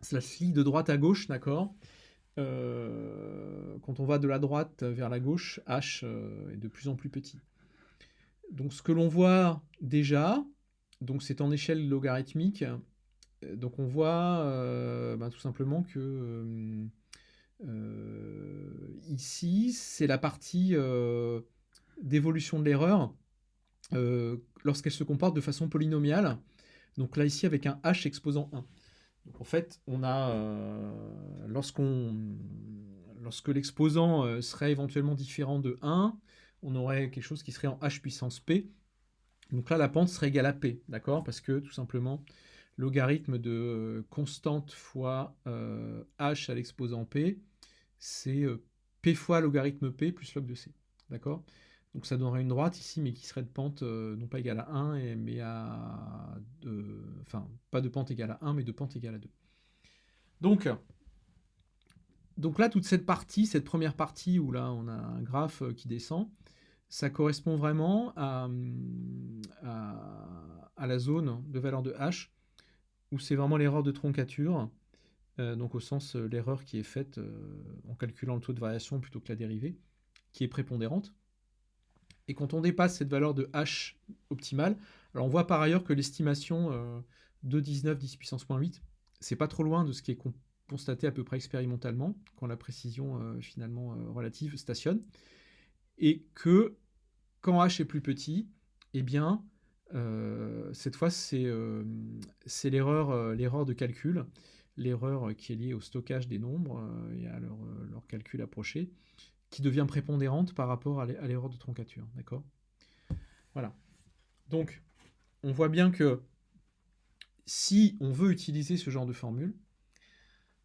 cela se lit de droite à gauche, d'accord. Quand on va de la droite vers la gauche, h est de plus en plus petit. Donc ce que l'on voit déjà, donc c'est en échelle logarithmique, donc on voit tout simplement que ici c'est la partie d'évolution de l'erreur lorsqu'elle se comporte de façon polynomiale. Donc là ici avec un h exposant 1. Donc en fait on a lorsque l'exposant serait éventuellement différent de 1, on aurait quelque chose qui serait en h puissance p. Donc là, la pente serait égale à p, d'accord? Parce que tout simplement, logarithme de constante fois h à l'exposant p, c'est p fois logarithme p plus log de c, d'accord? Donc ça donnerait une droite ici, mais qui serait de pente non pas égale à 1, mais à 2, enfin, pas de pente égale à 1, mais de pente égale à 2. Donc là, toute cette partie, cette première partie où là on a un graphe qui descend, ça correspond vraiment à la zone de valeur de h, où c'est vraiment l'erreur de troncature, donc au sens l'erreur qui est faite en calculant le taux de variation plutôt que la dérivée, qui est prépondérante. Et quand on dépasse cette valeur de h optimale, alors on voit par ailleurs que l'estimation de 19 10 puissance moins 8, c'est pas trop loin de ce qui est constaté à peu près expérimentalement, quand la précision finalement relative stationne, et que quand h est plus petit, eh bien, cette fois, c'est l'erreur de calcul, l'erreur qui est liée au stockage des nombres et à leur calcul approché, qui devient prépondérante par rapport à l'erreur de troncature. D'accord ? Voilà. Donc, on voit bien que si on veut utiliser ce genre de formule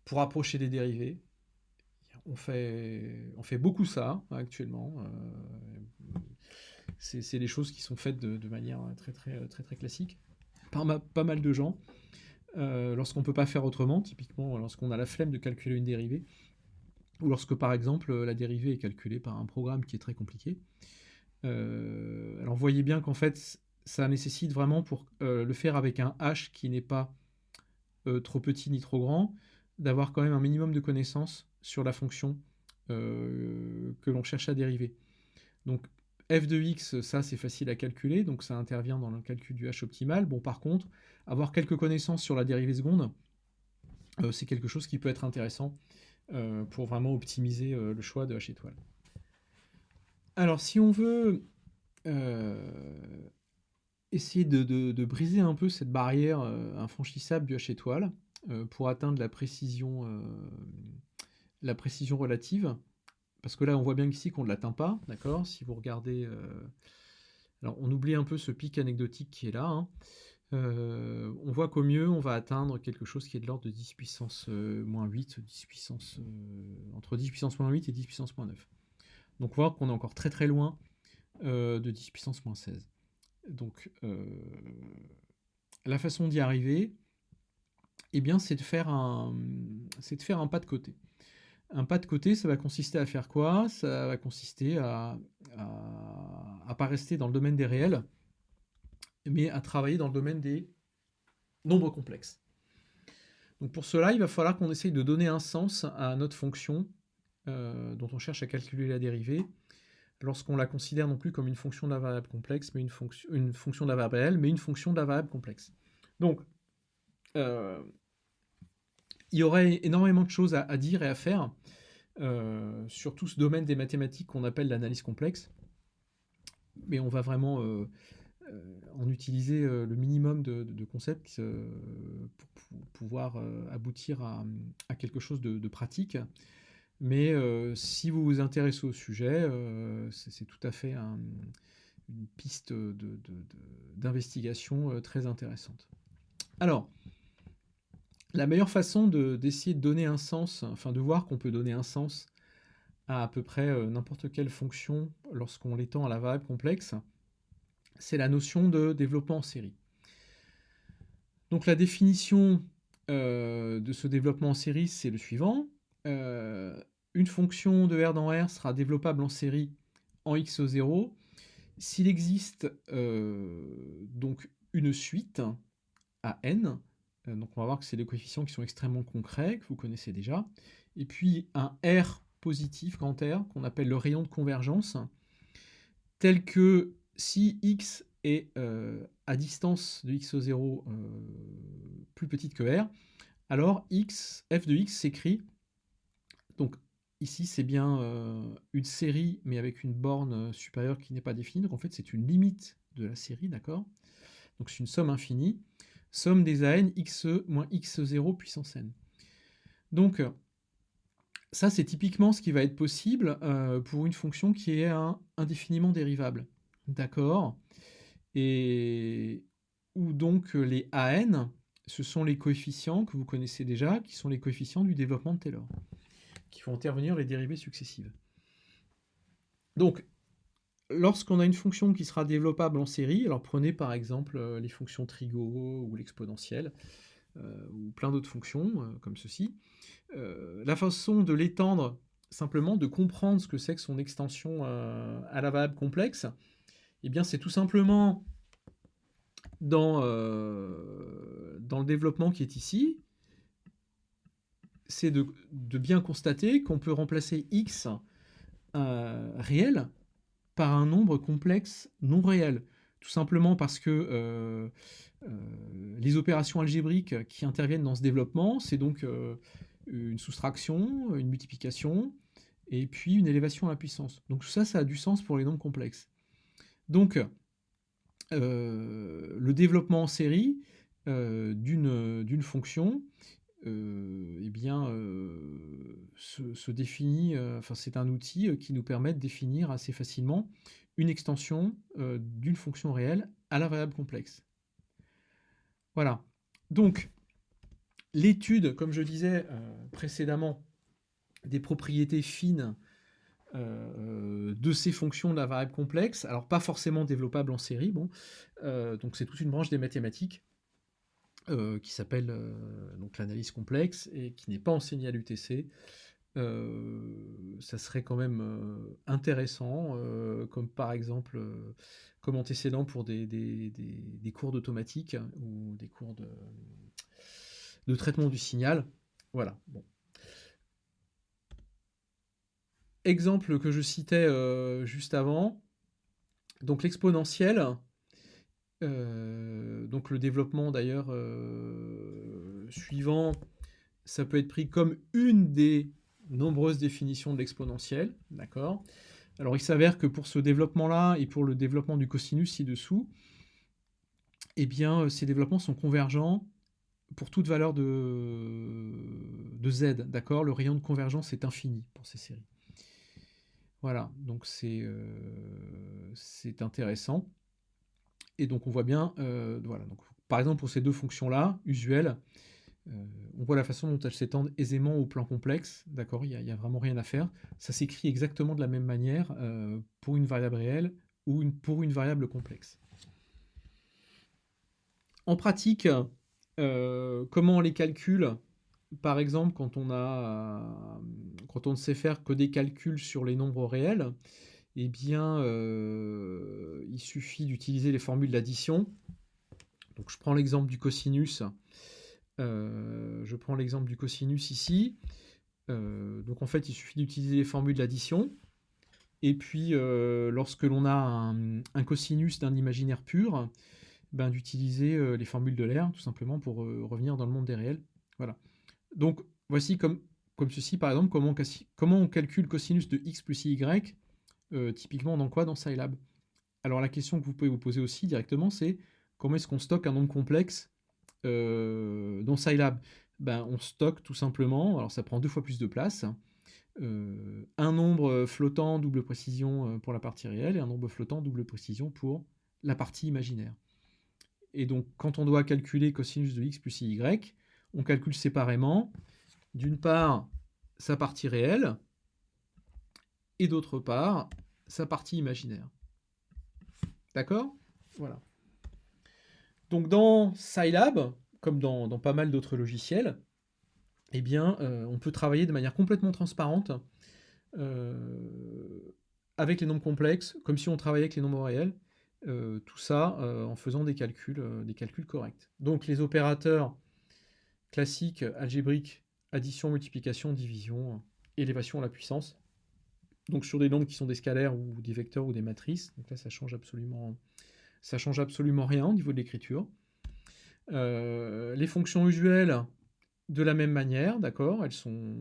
pour approcher des dérivés, On fait beaucoup ça actuellement. C'est des choses qui sont faites de manière très classique par pas mal de gens. Lorsqu'on ne peut pas faire autrement, typiquement lorsqu'on a la flemme de calculer une dérivée, ou lorsque par exemple la dérivée est calculée par un programme qui est très compliqué. Alors vous voyez bien qu'en fait ça nécessite vraiment pour le faire avec un h qui n'est pas trop petit ni trop grand, d'avoir quand même un minimum de connaissances sur la fonction que l'on cherche à dériver. Donc f de x, ça c'est facile à calculer, donc ça intervient dans le calcul du h optimal. Bon, par contre, avoir quelques connaissances sur la dérivée seconde, c'est quelque chose qui peut être intéressant pour vraiment optimiser le choix de h étoile. Alors si on veut essayer de briser un peu cette barrière infranchissable du h étoile pour atteindre la précision relative, parce que là on voit bien ici qu'on ne l'atteint pas, d'accord. Si vous regardez, alors on oublie un peu ce pic anecdotique qui est là, hein. On voit qu'au mieux on va atteindre quelque chose qui est de l'ordre de 10 puissance moins 8, 10 puissance, entre 10 puissance moins 8 et 10 puissance moins 9. Donc on voit qu'on est encore très loin de 10 puissance moins 16. Donc la façon d'y arriver, eh bien, c'est de faire un pas de côté. Un pas de côté, ça va consister à faire quoi? Ça va consister à pas rester dans le domaine des réels, mais à travailler dans le domaine des nombres complexes. Donc pour cela, il va falloir qu'on essaye de donner un sens à notre fonction dont on cherche à calculer la dérivée, lorsqu'on la considère non plus comme une fonction de la variable complexe, mais une fonction de la variable réelle, mais une fonction de la variable complexe. Donc, il y aurait énormément de choses à dire et à faire sur tout ce domaine des mathématiques qu'on appelle l'analyse complexe, mais on va vraiment en utiliser le minimum de concepts pour pouvoir aboutir à quelque chose de pratique. Mais si vous vous intéressez au sujet, c'est tout à fait une piste d'investigation très intéressante. Alors, la meilleure façon d'essayer de donner un sens, enfin de voir qu'on peut donner un sens à peu près n'importe quelle fonction lorsqu'on l'étend à la variable complexe, c'est la notion de développement en série. Donc la définition de ce développement en série, c'est le suivant. Une fonction de R dans R sera développable en série en x0 s'il existe donc une suite à n. Donc on va voir que c'est des coefficients qui sont extrêmement concrets, que vous connaissez déjà. Et puis un R positif, grand R, qu'on appelle le rayon de convergence, tel que si x est à distance de x0 plus petite que R, alors f de x s'écrit, donc ici c'est bien une série, mais avec une borne supérieure qui n'est pas définie, donc en fait c'est une limite de la série, d'accord? Donc c'est une somme infinie, somme des AN xe moins x0 puissance n. Donc ça c'est typiquement ce qui va être possible pour une fonction qui est indéfiniment dérivable, d'accord? Et où donc les AN, ce sont les coefficients que vous connaissez déjà, qui sont les coefficients du développement de Taylor, qui font intervenir les dérivées successives. Donc, lorsqu'on a une fonction qui sera développable en série, alors prenez par exemple les fonctions trigo ou l'exponentielle, ou plein d'autres fonctions comme ceci, la façon de l'étendre, simplement de comprendre ce que c'est que son extension à la variable complexe, eh bien c'est tout simplement dans le développement qui est ici, c'est de bien constater qu'on peut remplacer x réel par un nombre complexe non réel. Tout simplement parce que les opérations algébriques qui interviennent dans ce développement, c'est donc une soustraction, une multiplication, et puis une élévation à la puissance. Donc tout ça, ça a du sens pour les nombres complexes. Donc, le développement en série d'une fonction, eh bien, se définit, enfin c'est un outil qui nous permet de définir assez facilement une extension d'une fonction réelle à la variable complexe. Voilà. Donc, l'étude, comme je disais précédemment, des propriétés fines de ces fonctions de la variable complexe, alors pas forcément développables en série, bon, donc c'est toute une branche des mathématiques qui s'appelle donc l'analyse complexe et qui n'est pas enseignée à l'UTC. Ça serait quand même intéressant, comme par exemple comme antécédent pour des cours d'automatique ou des cours de traitement du signal. Voilà. Bon. Exemple que je citais juste avant, donc l'exponentielle, donc le développement d'ailleurs suivant, ça peut être pris comme une des nombreuses définitions de l'exponentielle, d'accord. Alors il s'avère que pour ce développement-là et pour le développement du cosinus ci-dessous, eh bien ces développements sont convergents pour toute valeur de z, d'accord. Le rayon de convergence est infini pour ces séries. Voilà, donc c'est intéressant. Et donc on voit bien, voilà. Donc, par exemple pour ces deux fonctions-là, usuelles, on voit la façon dont elles s'étendent aisément au plan complexe, d'accord, il y a vraiment rien à faire. Ça s'écrit exactement de la même manière pour une variable réelle ou pour une variable complexe. En pratique, comment on les calcule? Par exemple, quand on ne sait faire que des calculs sur les nombres réels, eh bien, il suffit d'utiliser les formules d'addition. Donc, je prends l'exemple du cosinus. Ici. Donc, en fait, il suffit d'utiliser les formules d'addition. Et puis, lorsque l'on a un cosinus d'un imaginaire pur, ben, d'utiliser les formules de l'air, tout simplement, pour revenir dans le monde des réels. Voilà. Donc, voici comme ceci, par exemple, comment on calcule cosinus de x plus y, typiquement dans quoi? Dans Scilab. Alors, la question que vous pouvez vous poser aussi directement, c'est comment est-ce qu'on stocke un nombre complexe dans Scilab? Ben, on stocke tout simplement, alors ça prend 2 fois plus de place, un nombre flottant double précision pour la partie réelle et un nombre flottant double précision pour la partie imaginaire. Et donc, quand on doit calculer cosinus de x plus y, on calcule séparément, d'une part, sa partie réelle, et d'autre part, sa partie imaginaire. D'accord? Voilà. Donc, dans Scilab, comme dans pas mal d'autres logiciels, eh bien, on peut travailler de manière complètement transparente avec les nombres complexes, comme si on travaillait avec les nombres réels. Tout ça en faisant des calculs corrects. Donc les opérateurs classiques, algébriques, addition, multiplication, division, élévation à la puissance. Donc sur des nombres qui sont des scalaires ou des vecteurs ou des matrices. Donc là, ça change absolument rien au niveau de l'écriture. Les fonctions usuelles, de la même manière, d'accord, elles sont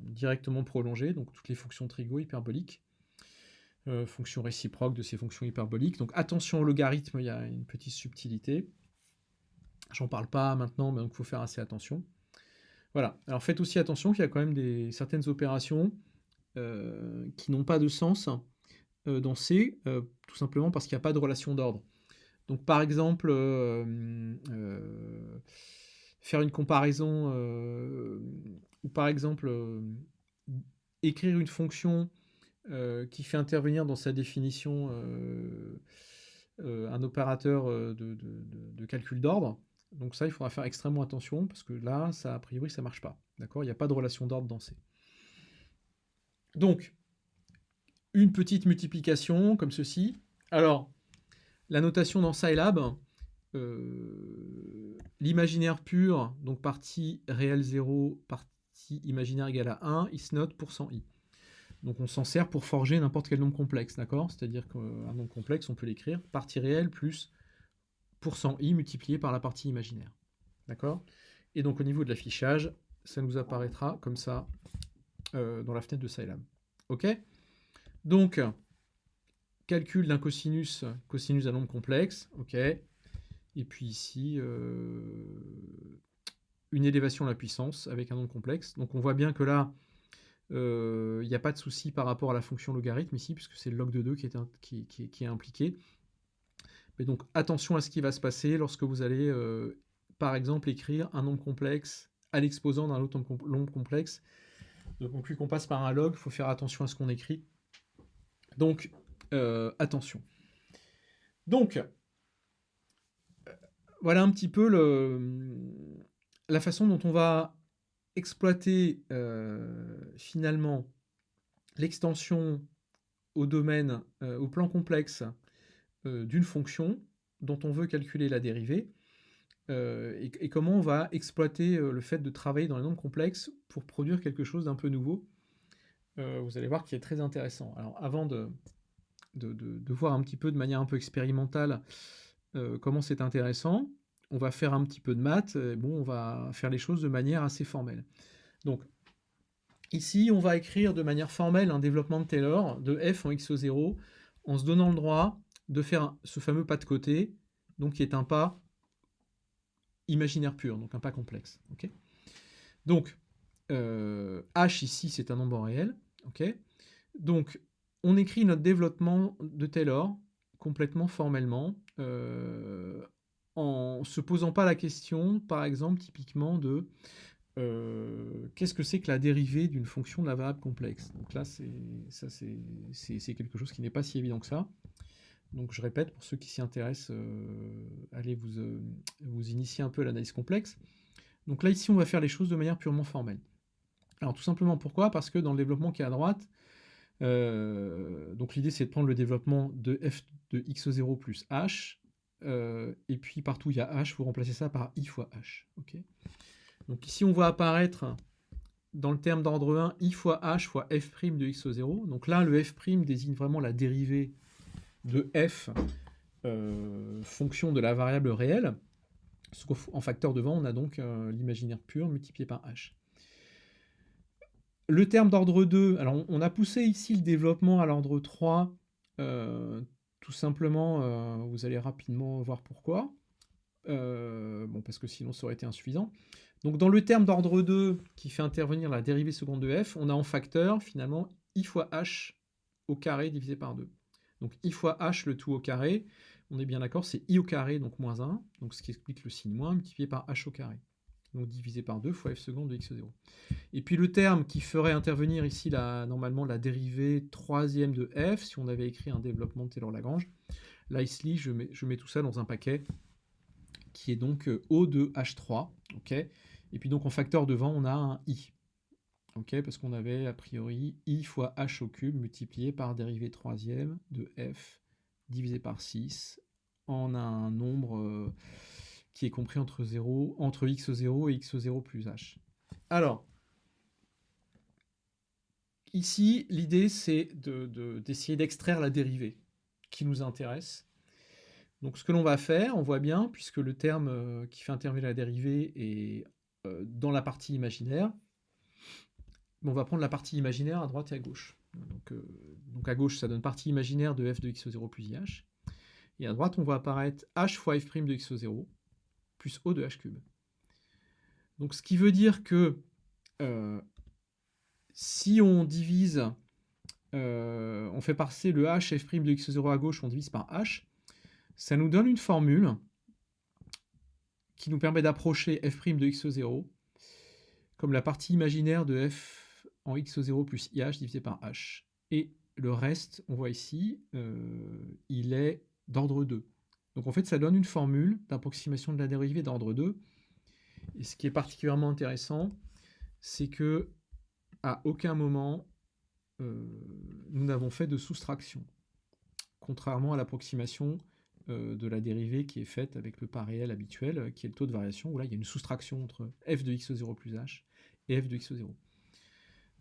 directement prolongées, donc toutes les fonctions trigo hyperboliques. Fonction réciproque de ces fonctions hyperboliques. Donc attention au logarithme, il y a une petite subtilité. J'en parle pas maintenant, mais donc il faut faire assez attention. Voilà. Alors faites aussi attention qu'il y a quand même certaines opérations qui n'ont pas de sens dans C, tout simplement parce qu'il n'y a pas de relation d'ordre. Donc par exemple, faire une comparaison, ou par exemple écrire une fonction qui fait intervenir dans sa définition un opérateur de calcul d'ordre. Donc ça, il faudra faire extrêmement attention, parce que là, ça, a priori, ça ne marche pas. D'accord? Il n'y a pas de relation d'ordre dans C. Donc, une petite multiplication, comme ceci. Alors, la notation dans Scilab, l'imaginaire pur, donc partie réelle 0, partie imaginaire égale à 1, is not %i. Donc on s'en sert pour forger n'importe quel nombre complexe, d'accord? C'est-à-dire qu'un nombre complexe, on peut l'écrire partie réelle plus %i multiplié par la partie imaginaire. D'accord? Et donc au niveau de l'affichage, ça nous apparaîtra comme ça dans la fenêtre de Scilab. Ok? Donc, calcul d'un cosinus d'un nombre complexe, ok? Et puis ici, une élévation à la puissance avec un nombre complexe. Donc on voit bien que là, il n'y a pas de souci par rapport à la fonction logarithme ici, puisque c'est le log de 2 qui est impliqué. Mais donc attention à ce qui va se passer lorsque vous allez, par exemple, écrire un nombre complexe à l'exposant d'un autre nombre complexe. Donc, vu qu'on passe par un log, il faut faire attention à ce qu'on écrit. Donc, attention. Donc, voilà un petit peu la façon dont on va exploiter finalement l'extension au domaine, au plan complexe d'une fonction dont on veut calculer la dérivée, et comment on va exploiter le fait de travailler dans les nombres complexes pour produire quelque chose d'un peu nouveau. Vous allez voir qui est très intéressant. Alors avant de voir un petit peu de manière un peu expérimentale comment c'est intéressant, on va faire un petit peu de maths, bon, on va faire les choses de manière assez formelle. Donc, ici, on va écrire de manière formelle un développement de Taylor de f en x0 en se donnant le droit de faire ce fameux pas de côté, donc qui est un pas imaginaire pur, donc un pas complexe. Okay, donc, h ici, c'est un nombre réel. Okay, donc, on écrit notre développement de Taylor complètement formellement, en se posant pas la question, par exemple, typiquement de qu'est-ce que c'est que la dérivée d'une fonction de la variable complexe. Donc là, c'est quelque chose qui n'est pas si évident que ça. Donc je répète, pour ceux qui s'y intéressent, allez vous initier un peu à l'analyse complexe. Donc là, ici, on va faire les choses de manière purement formelle. Alors tout simplement pourquoi? Parce que dans le développement qui est à droite, donc l'idée c'est de prendre le développement de f de x0 plus h, et puis partout il y a h, vous remplacez ça par i fois h. Okay, donc ici on voit apparaître dans le terme d'ordre 1 i fois h fois f' de x0. Donc là le f' désigne vraiment la dérivée de f fonction de la variable réelle. En facteur devant on a donc l'imaginaire pur multiplié par h. Le terme d'ordre 2, alors on a poussé ici le développement à l'ordre 3, tout simplement, vous allez rapidement voir pourquoi. Bon, parce que sinon ça aurait été insuffisant. Donc dans le terme d'ordre 2 qui fait intervenir la dérivée seconde de f, on a en facteur finalement i fois h au carré divisé par 2. Donc i fois h le tout au carré, on est bien d'accord, c'est i au carré, donc moins 1, donc ce qui explique le signe moins, multiplié par h au carré. Donc divisé par 2 fois f seconde de x0. Et puis le terme qui ferait intervenir ici normalement la dérivée troisième de f, si on avait écrit un développement de Taylor-Lagrange, là ici je mets tout ça dans un paquet qui est donc O de H3. Okay, et puis donc en facteur devant on a un I. Okay, parce qu'on avait a priori I fois H au cube multiplié par dérivée troisième de f divisé par 6 en un nombre qui est compris entre x0 et x0 plus h. Alors, ici, l'idée, c'est d'essayer d'extraire la dérivée qui nous intéresse. Donc, ce que l'on va faire, on voit bien, puisque le terme qui fait intervenir la dérivée est dans la partie imaginaire, on va prendre la partie imaginaire à droite et à gauche. Donc à gauche, ça donne partie imaginaire de f de x0 plus ih. Et à droite, on voit apparaître h fois f' de x0 plus o de h cube. Donc, ce qui veut dire que si on divise, on fait passer le h f' de x0 à gauche, on divise par h, ça nous donne une formule qui nous permet d'approcher f' de x0 comme la partie imaginaire de f en x0 plus ih divisé par h. Et le reste, on voit ici, il est d'ordre 2. Donc en fait, ça donne une formule d'approximation de la dérivée d'ordre 2. Et ce qui est particulièrement intéressant, c'est que à aucun moment, nous n'avons fait de soustraction, contrairement à l'approximation de la dérivée qui est faite avec le pas réel habituel, qui est le taux de variation, où là, il y a une soustraction entre f de x0 plus h et f de x0.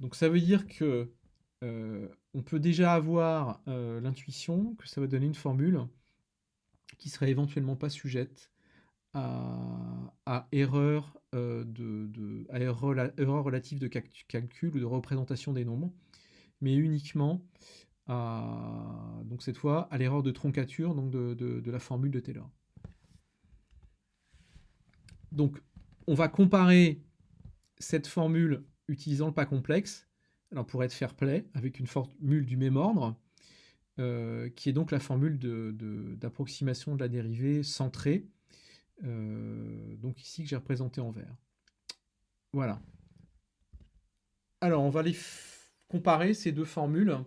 Donc ça veut dire que on peut déjà avoir l'intuition que ça va donner une formule qui serait éventuellement pas sujette à erreur, erreur relative de calcul ou de représentation des nombres, mais uniquement donc cette fois à l'erreur de troncature donc de la formule de Taylor. Donc on va comparer cette formule utilisant le pas complexe, alors pour être fair play, avec une formule du même ordre, qui est donc la formule d'approximation de la dérivée centrée, donc ici que j'ai représenté en vert. Voilà. Alors, on va comparer ces deux formules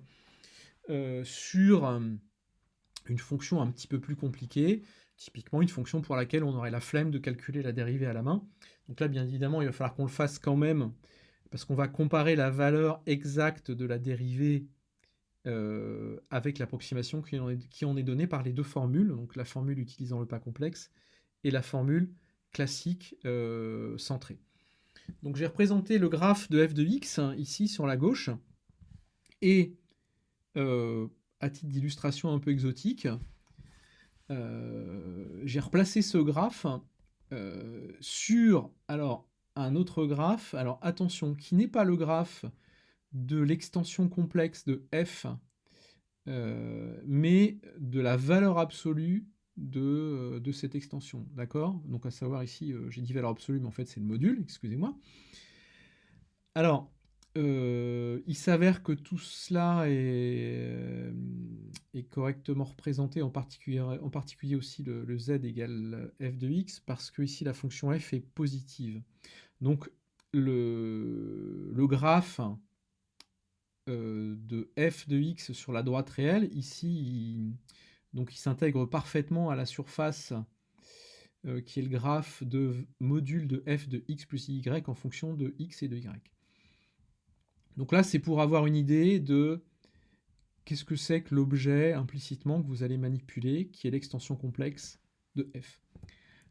sur une fonction un petit peu plus compliquée, typiquement une fonction pour laquelle on aurait la flemme de calculer la dérivée à la main. Donc là, bien évidemment, il va falloir qu'on le fasse quand même, parce qu'on va comparer la valeur exacte de la dérivée avec l'approximation qui en est donnée par les deux formules, donc la formule utilisant le pas complexe et la formule classique centrée. Donc j'ai représenté le graphe de f de x ici sur la gauche, et à titre d'illustration un peu exotique, j'ai replacé ce graphe sur un autre graphe, alors attention, qui n'est pas le graphe de l'extension complexe de f, mais de la valeur absolue de cette extension, d'accord? Donc à savoir ici, j'ai dit valeur absolue, mais en fait c'est le module, excusez-moi. Alors, il s'avère que tout cela est correctement représenté, en particulier aussi le z égale f de x, parce que ici la fonction f est positive. Donc le graphe de f de x sur la droite réelle, ici, il s'intègre parfaitement à la surface qui est le graphe de module de f de x plus y en fonction de x et de y. Donc là, c'est pour avoir une idée de qu'est-ce que c'est que l'objet implicitement que vous allez manipuler, qui est l'extension complexe de f.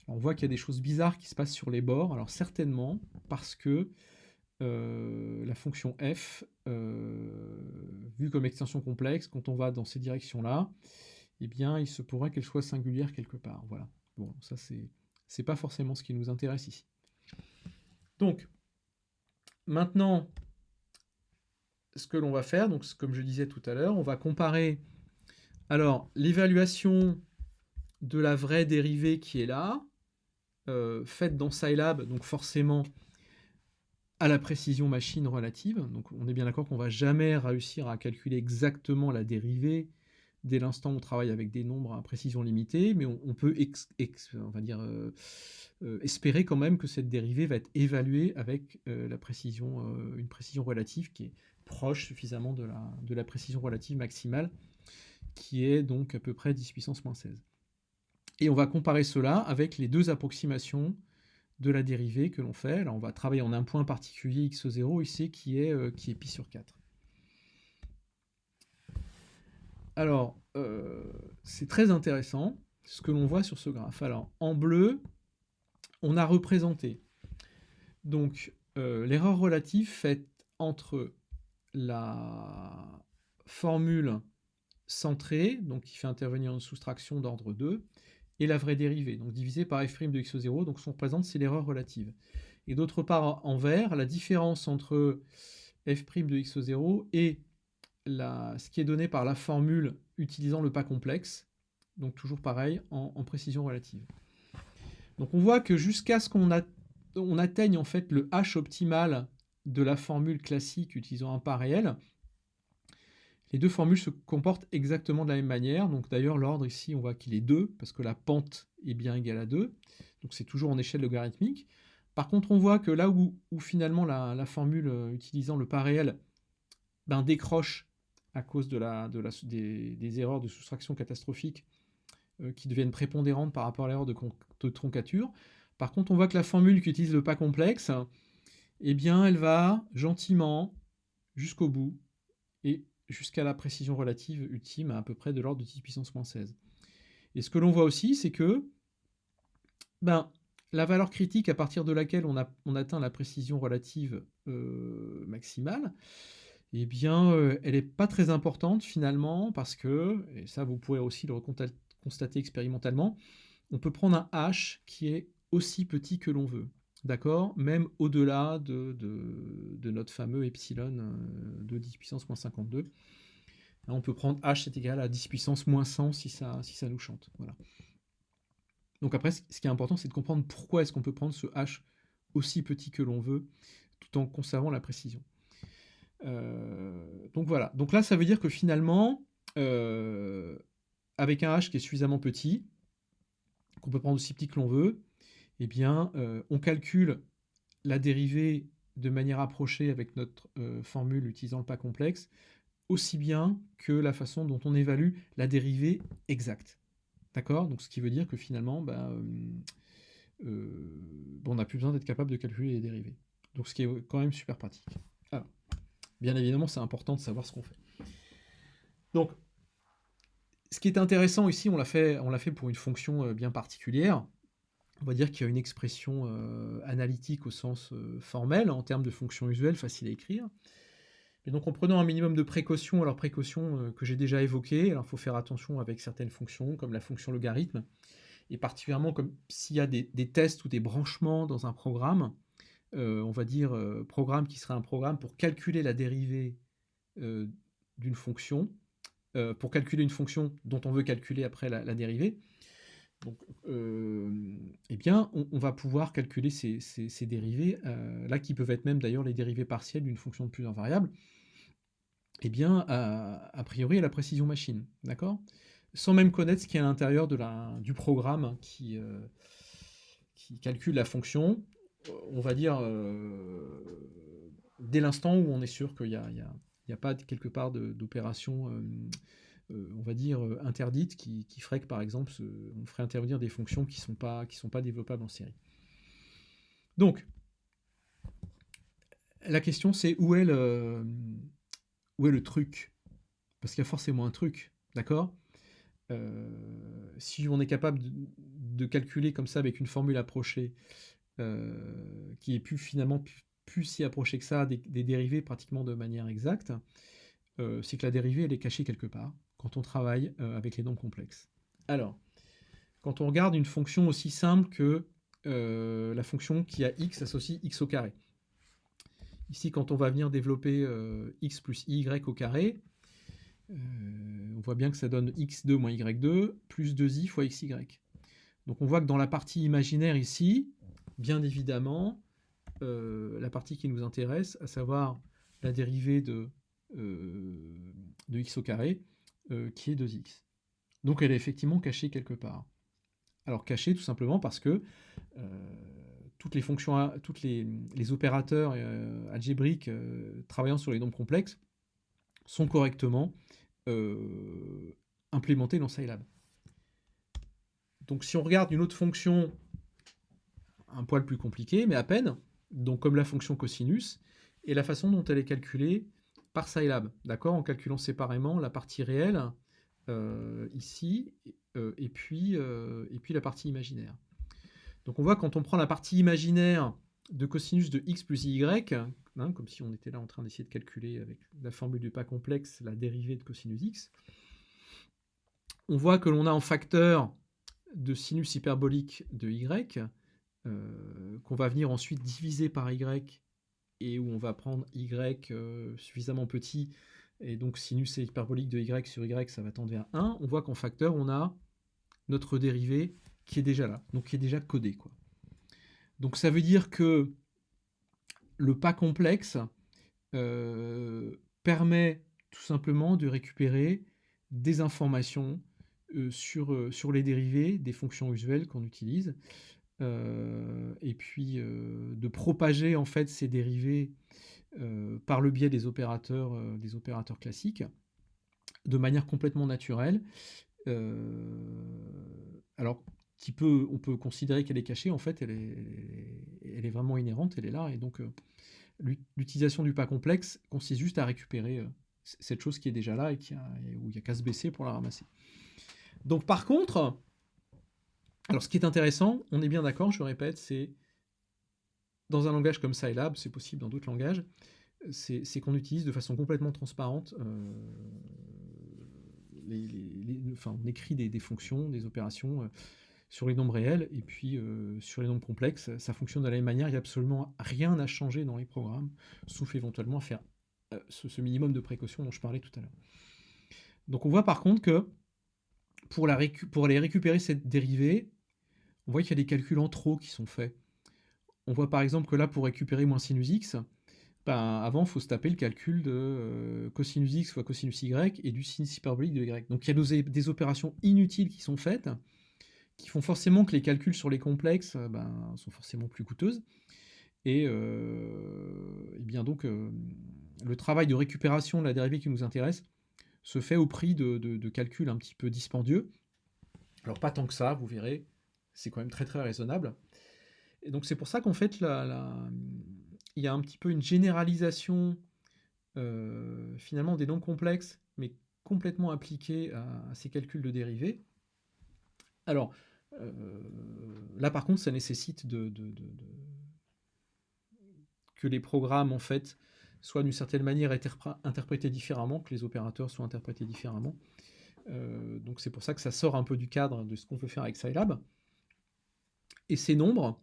Alors on voit qu'il y a des choses bizarres qui se passent sur les bords, alors certainement parce que la fonction f, vue comme extension complexe, quand on va dans ces directions-là, eh bien, il se pourrait qu'elle soit singulière quelque part. Voilà. Bon, ça, c'est pas forcément ce qui nous intéresse ici. Donc, maintenant, ce que l'on va faire, donc comme je disais tout à l'heure, on va comparer alors l'évaluation de la vraie dérivée qui est là, faite dans Scilab, donc forcément à la précision machine relative. Donc on est bien d'accord qu'on va jamais réussir à calculer exactement la dérivée dès l'instant où on travaille avec des nombres à précision limitée, mais on peut on va dire, espérer quand même que cette dérivée va être évaluée avec une précision relative qui est proche suffisamment de la précision relative maximale, qui est donc à peu près 10 puissance moins 16. Et on va comparer cela avec les deux approximations de la dérivée que l'on fait. Là, on va travailler en un point particulier x0 ici qui est pi sur 4. Alors, c'est très intéressant ce que l'on voit sur ce graphe. Alors, en bleu, on a représenté donc l'erreur relative faite entre la formule centrée, donc qui fait intervenir une soustraction d'ordre 2, et la vraie dérivée, donc divisée par f' de x0, donc ce qu'on représente, c'est l'erreur relative. Et d'autre part, en vert, la différence entre f' de x0 et ce qui est donné par la formule utilisant le pas complexe, donc toujours pareil, en précision relative. Donc on voit que jusqu'à ce qu'on atteigne en fait le h optimal de la formule classique utilisant un pas réel, les deux formules se comportent exactement de la même manière. Donc d'ailleurs, l'ordre ici, on voit qu'il est 2, parce que la pente est bien égale à 2. Donc c'est toujours en échelle logarithmique. Par contre, on voit que là où finalement la formule utilisant le pas réel décroche à cause des erreurs de soustraction catastrophiques qui deviennent prépondérantes par rapport à l'erreur de troncature. Par contre, on voit que la formule qui utilise le pas complexe, eh bien, elle va gentiment jusqu'au bout et jusqu'à la précision relative ultime à peu près de l'ordre de 10 puissance moins 16. Et ce que l'on voit aussi, c'est que la valeur critique à partir de laquelle on atteint la précision relative maximale, eh bien, elle n'est pas très importante finalement, parce que, et ça vous pourrez aussi le constater expérimentalement, on peut prendre un h qui est aussi petit que l'on veut, d'accord? Même au-delà de notre fameux epsilon de 10 puissance moins 52. Là, on peut prendre h est égal à 10 puissance moins 100 si ça nous chante. Voilà. Donc après, ce qui est important, c'est de comprendre pourquoi est-ce qu'on peut prendre ce h aussi petit que l'on veut, tout en conservant la précision. Donc voilà. Donc là, ça veut dire que finalement, avec un h qui est suffisamment petit, qu'on peut prendre aussi petit que l'on veut, eh bien, on calcule la dérivée de manière approchée avec notre formule utilisant le pas complexe, aussi bien que la façon dont on évalue la dérivée exacte. D'accord? Donc ce qui veut dire que finalement, on n'a plus besoin d'être capable de calculer les dérivées. Donc ce qui est quand même super pratique. Alors, bien évidemment, c'est important de savoir ce qu'on fait. Donc, ce qui est intéressant ici, on l'a fait pour une fonction bien particulière. On va dire qu'il y a une expression analytique au sens formel, en termes de fonction usuelle, facile à écrire. Et donc en prenant un minimum de précautions, alors précautions que j'ai déjà évoquées, alors il faut faire attention avec certaines fonctions, comme la fonction logarithme, et particulièrement comme s'il y a des tests ou des branchements dans un programme, on va dire programme qui serait un programme pour calculer la dérivée d'une fonction, pour calculer une fonction dont on veut calculer après la dérivée. Donc, eh bien, on va pouvoir calculer ces dérivées, là qui peuvent être même d'ailleurs les dérivées partielles d'une fonction de plusieurs variables, eh bien, a priori à la précision machine, d'accord? Sans même connaître ce qu'il y a à l'intérieur du programme qui calcule la fonction, on va dire, dès l'instant où on est sûr qu'il n'y a pas quelque part d'opération, on va dire, interdite qui ferait que, par exemple, on ferait intervenir des fonctions qui sont pas développables en série. Donc, la question c'est où est le truc? Parce qu'il y a forcément un truc, d'accord? Si on est capable de calculer comme ça avec une formule approchée, qui est finalement plus si approchée que ça des dérivées pratiquement de manière exacte, c'est que la dérivée elle est cachée quelque part quand on travaille avec les nombres complexes. Alors, quand on regarde une fonction aussi simple que la fonction qui a x associe x au carré. Ici, quand on va venir développer x plus y au carré, on voit bien que ça donne x2 moins y2 plus 2i fois xy. Donc on voit que dans la partie imaginaire ici, bien évidemment, la partie qui nous intéresse, à savoir la dérivée de x au carré, qui est 2x. Donc elle est effectivement cachée quelque part. Alors cachée tout simplement parce que toutes les fonctions, toutes les opérateurs algébriques travaillant sur les nombres complexes sont correctement implémentés dans Scilab. Donc si on regarde une autre fonction un poil plus compliquée, mais à peine, donc comme la fonction cosinus, et la façon dont elle est calculée par Scilab, d'accord, en calculant séparément la partie réelle ici, et puis la partie imaginaire. Donc on voit quand on prend la partie imaginaire de cosinus de x plus y, hein, comme si on était là en train d'essayer de calculer avec la formule du pas complexe la dérivée de cosinus x, on voit que l'on a en facteur de sinus hyperbolique de y, qu'on va venir ensuite diviser par y, et où on va prendre y suffisamment petit, et donc sinus hyperbolique de y sur y, ça va tendre vers 1. On voit qu'en facteur, on a notre dérivée qui est déjà là, donc qui est déjà codée, quoi. Donc ça veut dire que le pas complexe permet tout simplement de récupérer des informations sur les dérivées des fonctions usuelles qu'on utilise, et puis de propager en fait ces dérivées par le biais des opérateurs classiques de manière complètement naturelle. Alors on peut considérer qu'elle est cachée, en fait elle est vraiment inhérente, elle est là, et donc l'utilisation du pas complexe consiste juste à récupérer cette chose qui est déjà là et où il n'y a qu'à se baisser pour la ramasser. Donc par contre, alors ce qui est intéressant, on est bien d'accord, je le répète, c'est dans un langage comme Scilab, c'est possible dans d'autres langages, c'est qu'on utilise de façon complètement transparente, on écrit des fonctions, des opérations sur les nombres réels, et puis sur les nombres complexes, ça fonctionne de la même manière, il n'y a absolument rien à changer dans les programmes, sauf éventuellement à faire ce minimum de précaution dont je parlais tout à l'heure. Donc on voit par contre que pour aller récupérer cette dérivée, on voit qu'il y a des calculs en trop qui sont faits. On voit par exemple que là, pour récupérer moins sinus x, avant, il faut se taper le calcul de cosinus x fois cosinus y et du sinus hyperbolique de y. Donc il y a des opérations inutiles qui sont faites, qui font forcément que les calculs sur les complexes sont forcément plus coûteuses. Et bien donc, le travail de récupération de la dérivée qui nous intéresse se fait au prix de calculs un petit peu dispendieux. Alors pas tant que ça, vous verrez, c'est quand même très très raisonnable. Et donc c'est pour ça qu'en fait, il y a un petit peu une généralisation finalement des nombres complexes, mais complètement appliqués à ces calculs de dérivés. Alors, là par contre, ça nécessite que les programmes en fait soient d'une certaine manière interprétés différemment, que les opérateurs soient interprétés différemment. Donc c'est pour ça que ça sort un peu du cadre de ce qu'on peut faire avec Scilab. Et ces nombres,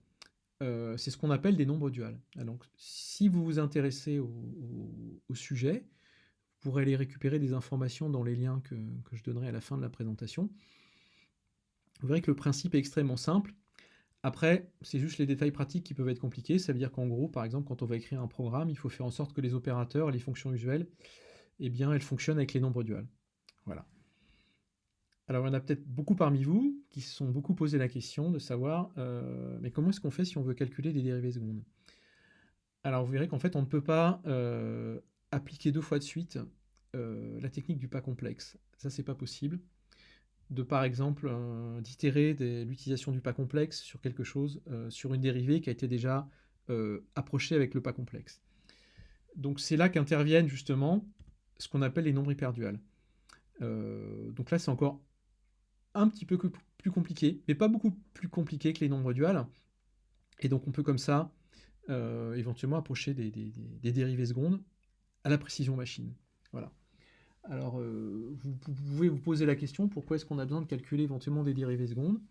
c'est ce qu'on appelle des nombres duals. Donc si vous vous intéressez au sujet, vous pourrez aller récupérer des informations dans les liens que je donnerai à la fin de la présentation. Vous verrez que le principe est extrêmement simple. Après, c'est juste les détails pratiques qui peuvent être compliqués. Ça veut dire qu'en gros, par exemple, quand on va écrire un programme, il faut faire en sorte que les opérateurs, les fonctions usuelles, eh bien, elles fonctionnent avec les nombres duals. Voilà. Alors, il y en a peut-être beaucoup parmi vous qui se sont beaucoup posé la question de savoir mais comment est-ce qu'on fait si on veut calculer des dérivées secondes? Alors, vous verrez qu'en fait, on ne peut pas appliquer 2 fois de suite la technique du pas complexe. Ça, c'est pas possible. De par exemple d'itérer l'utilisation du pas complexe sur quelque chose, sur une dérivée qui a été déjà approchée avec le pas complexe. Donc c'est là qu'interviennent justement ce qu'on appelle les nombres hyperduals. Donc là c'est encore un petit peu plus compliqué, mais pas beaucoup plus compliqué que les nombres duals. Et donc on peut comme ça éventuellement approcher des dérivées secondes à la précision machine. Voilà. Alors, vous pouvez vous poser la question, pourquoi est-ce qu'on a besoin de calculer éventuellement des dérivées secondes?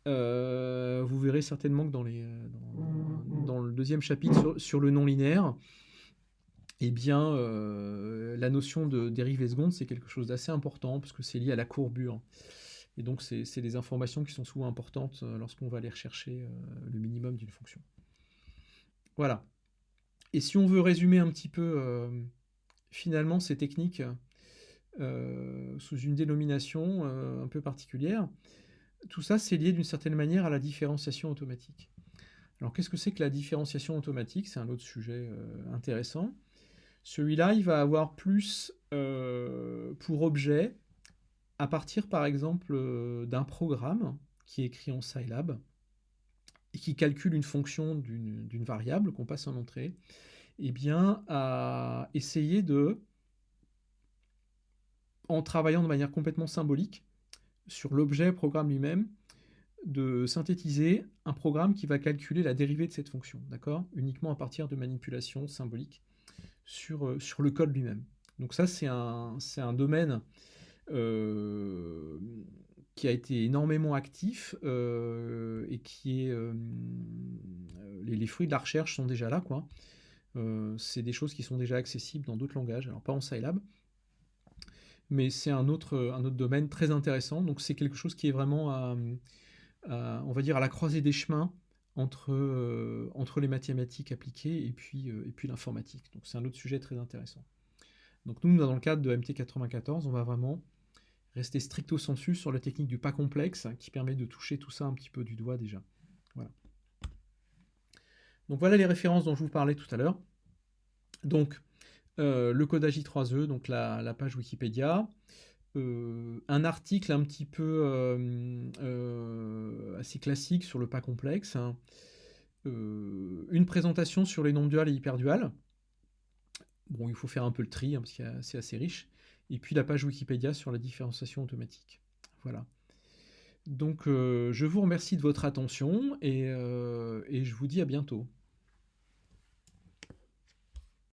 Vous verrez certainement que dans le deuxième chapitre sur le non linéaire, eh bien, la notion de dérivée seconde, c'est quelque chose d'assez important, parce que c'est lié à la courbure. Et donc, c'est des informations qui sont souvent importantes lorsqu'on va aller rechercher le minimum d'une fonction. Voilà. Et si on veut résumer un petit peu, finalement, ces techniques sous une dénomination un peu particulière. Tout ça, c'est lié d'une certaine manière à la différenciation automatique. Alors, qu'est-ce que c'est que la différenciation automatique? C'est un autre sujet intéressant. Celui-là, il va avoir plus pour objet, à partir par exemple d'un programme qui est écrit en Scilab et qui calcule une fonction d'une variable qu'on passe en entrée, eh bien, à essayer de, en travaillant de manière complètement symbolique sur l'objet programme lui-même, de synthétiser un programme qui va calculer la dérivée de cette fonction, d'accord? Uniquement à partir de manipulations symboliques sur le code lui-même. Donc ça, c'est un domaine qui a été énormément actif et qui est... les fruits de la recherche sont déjà là, quoi. C'est des choses qui sont déjà accessibles dans d'autres langages, alors pas en Scilab, mais c'est un autre domaine très intéressant. Donc c'est quelque chose qui est vraiment on va dire à la croisée des chemins entre les mathématiques appliquées et puis l'informatique. Donc c'est un autre sujet très intéressant. Donc nous, dans le cadre de MT94, on va vraiment rester stricto sensu sur la technique du pas complexe qui permet de toucher tout ça un petit peu du doigt déjà. Voilà. Donc voilà les références dont je vous parlais tout à l'heure. Donc le codage I3E, donc la page Wikipédia, un article un petit peu assez classique sur le pas complexe, hein, une présentation sur les nombres duals et hyperduals. Bon, il faut faire un peu le tri, hein, parce que c'est assez riche. Et puis la page Wikipédia sur la différenciation automatique. Voilà. Donc je vous remercie de votre attention et je vous dis à bientôt.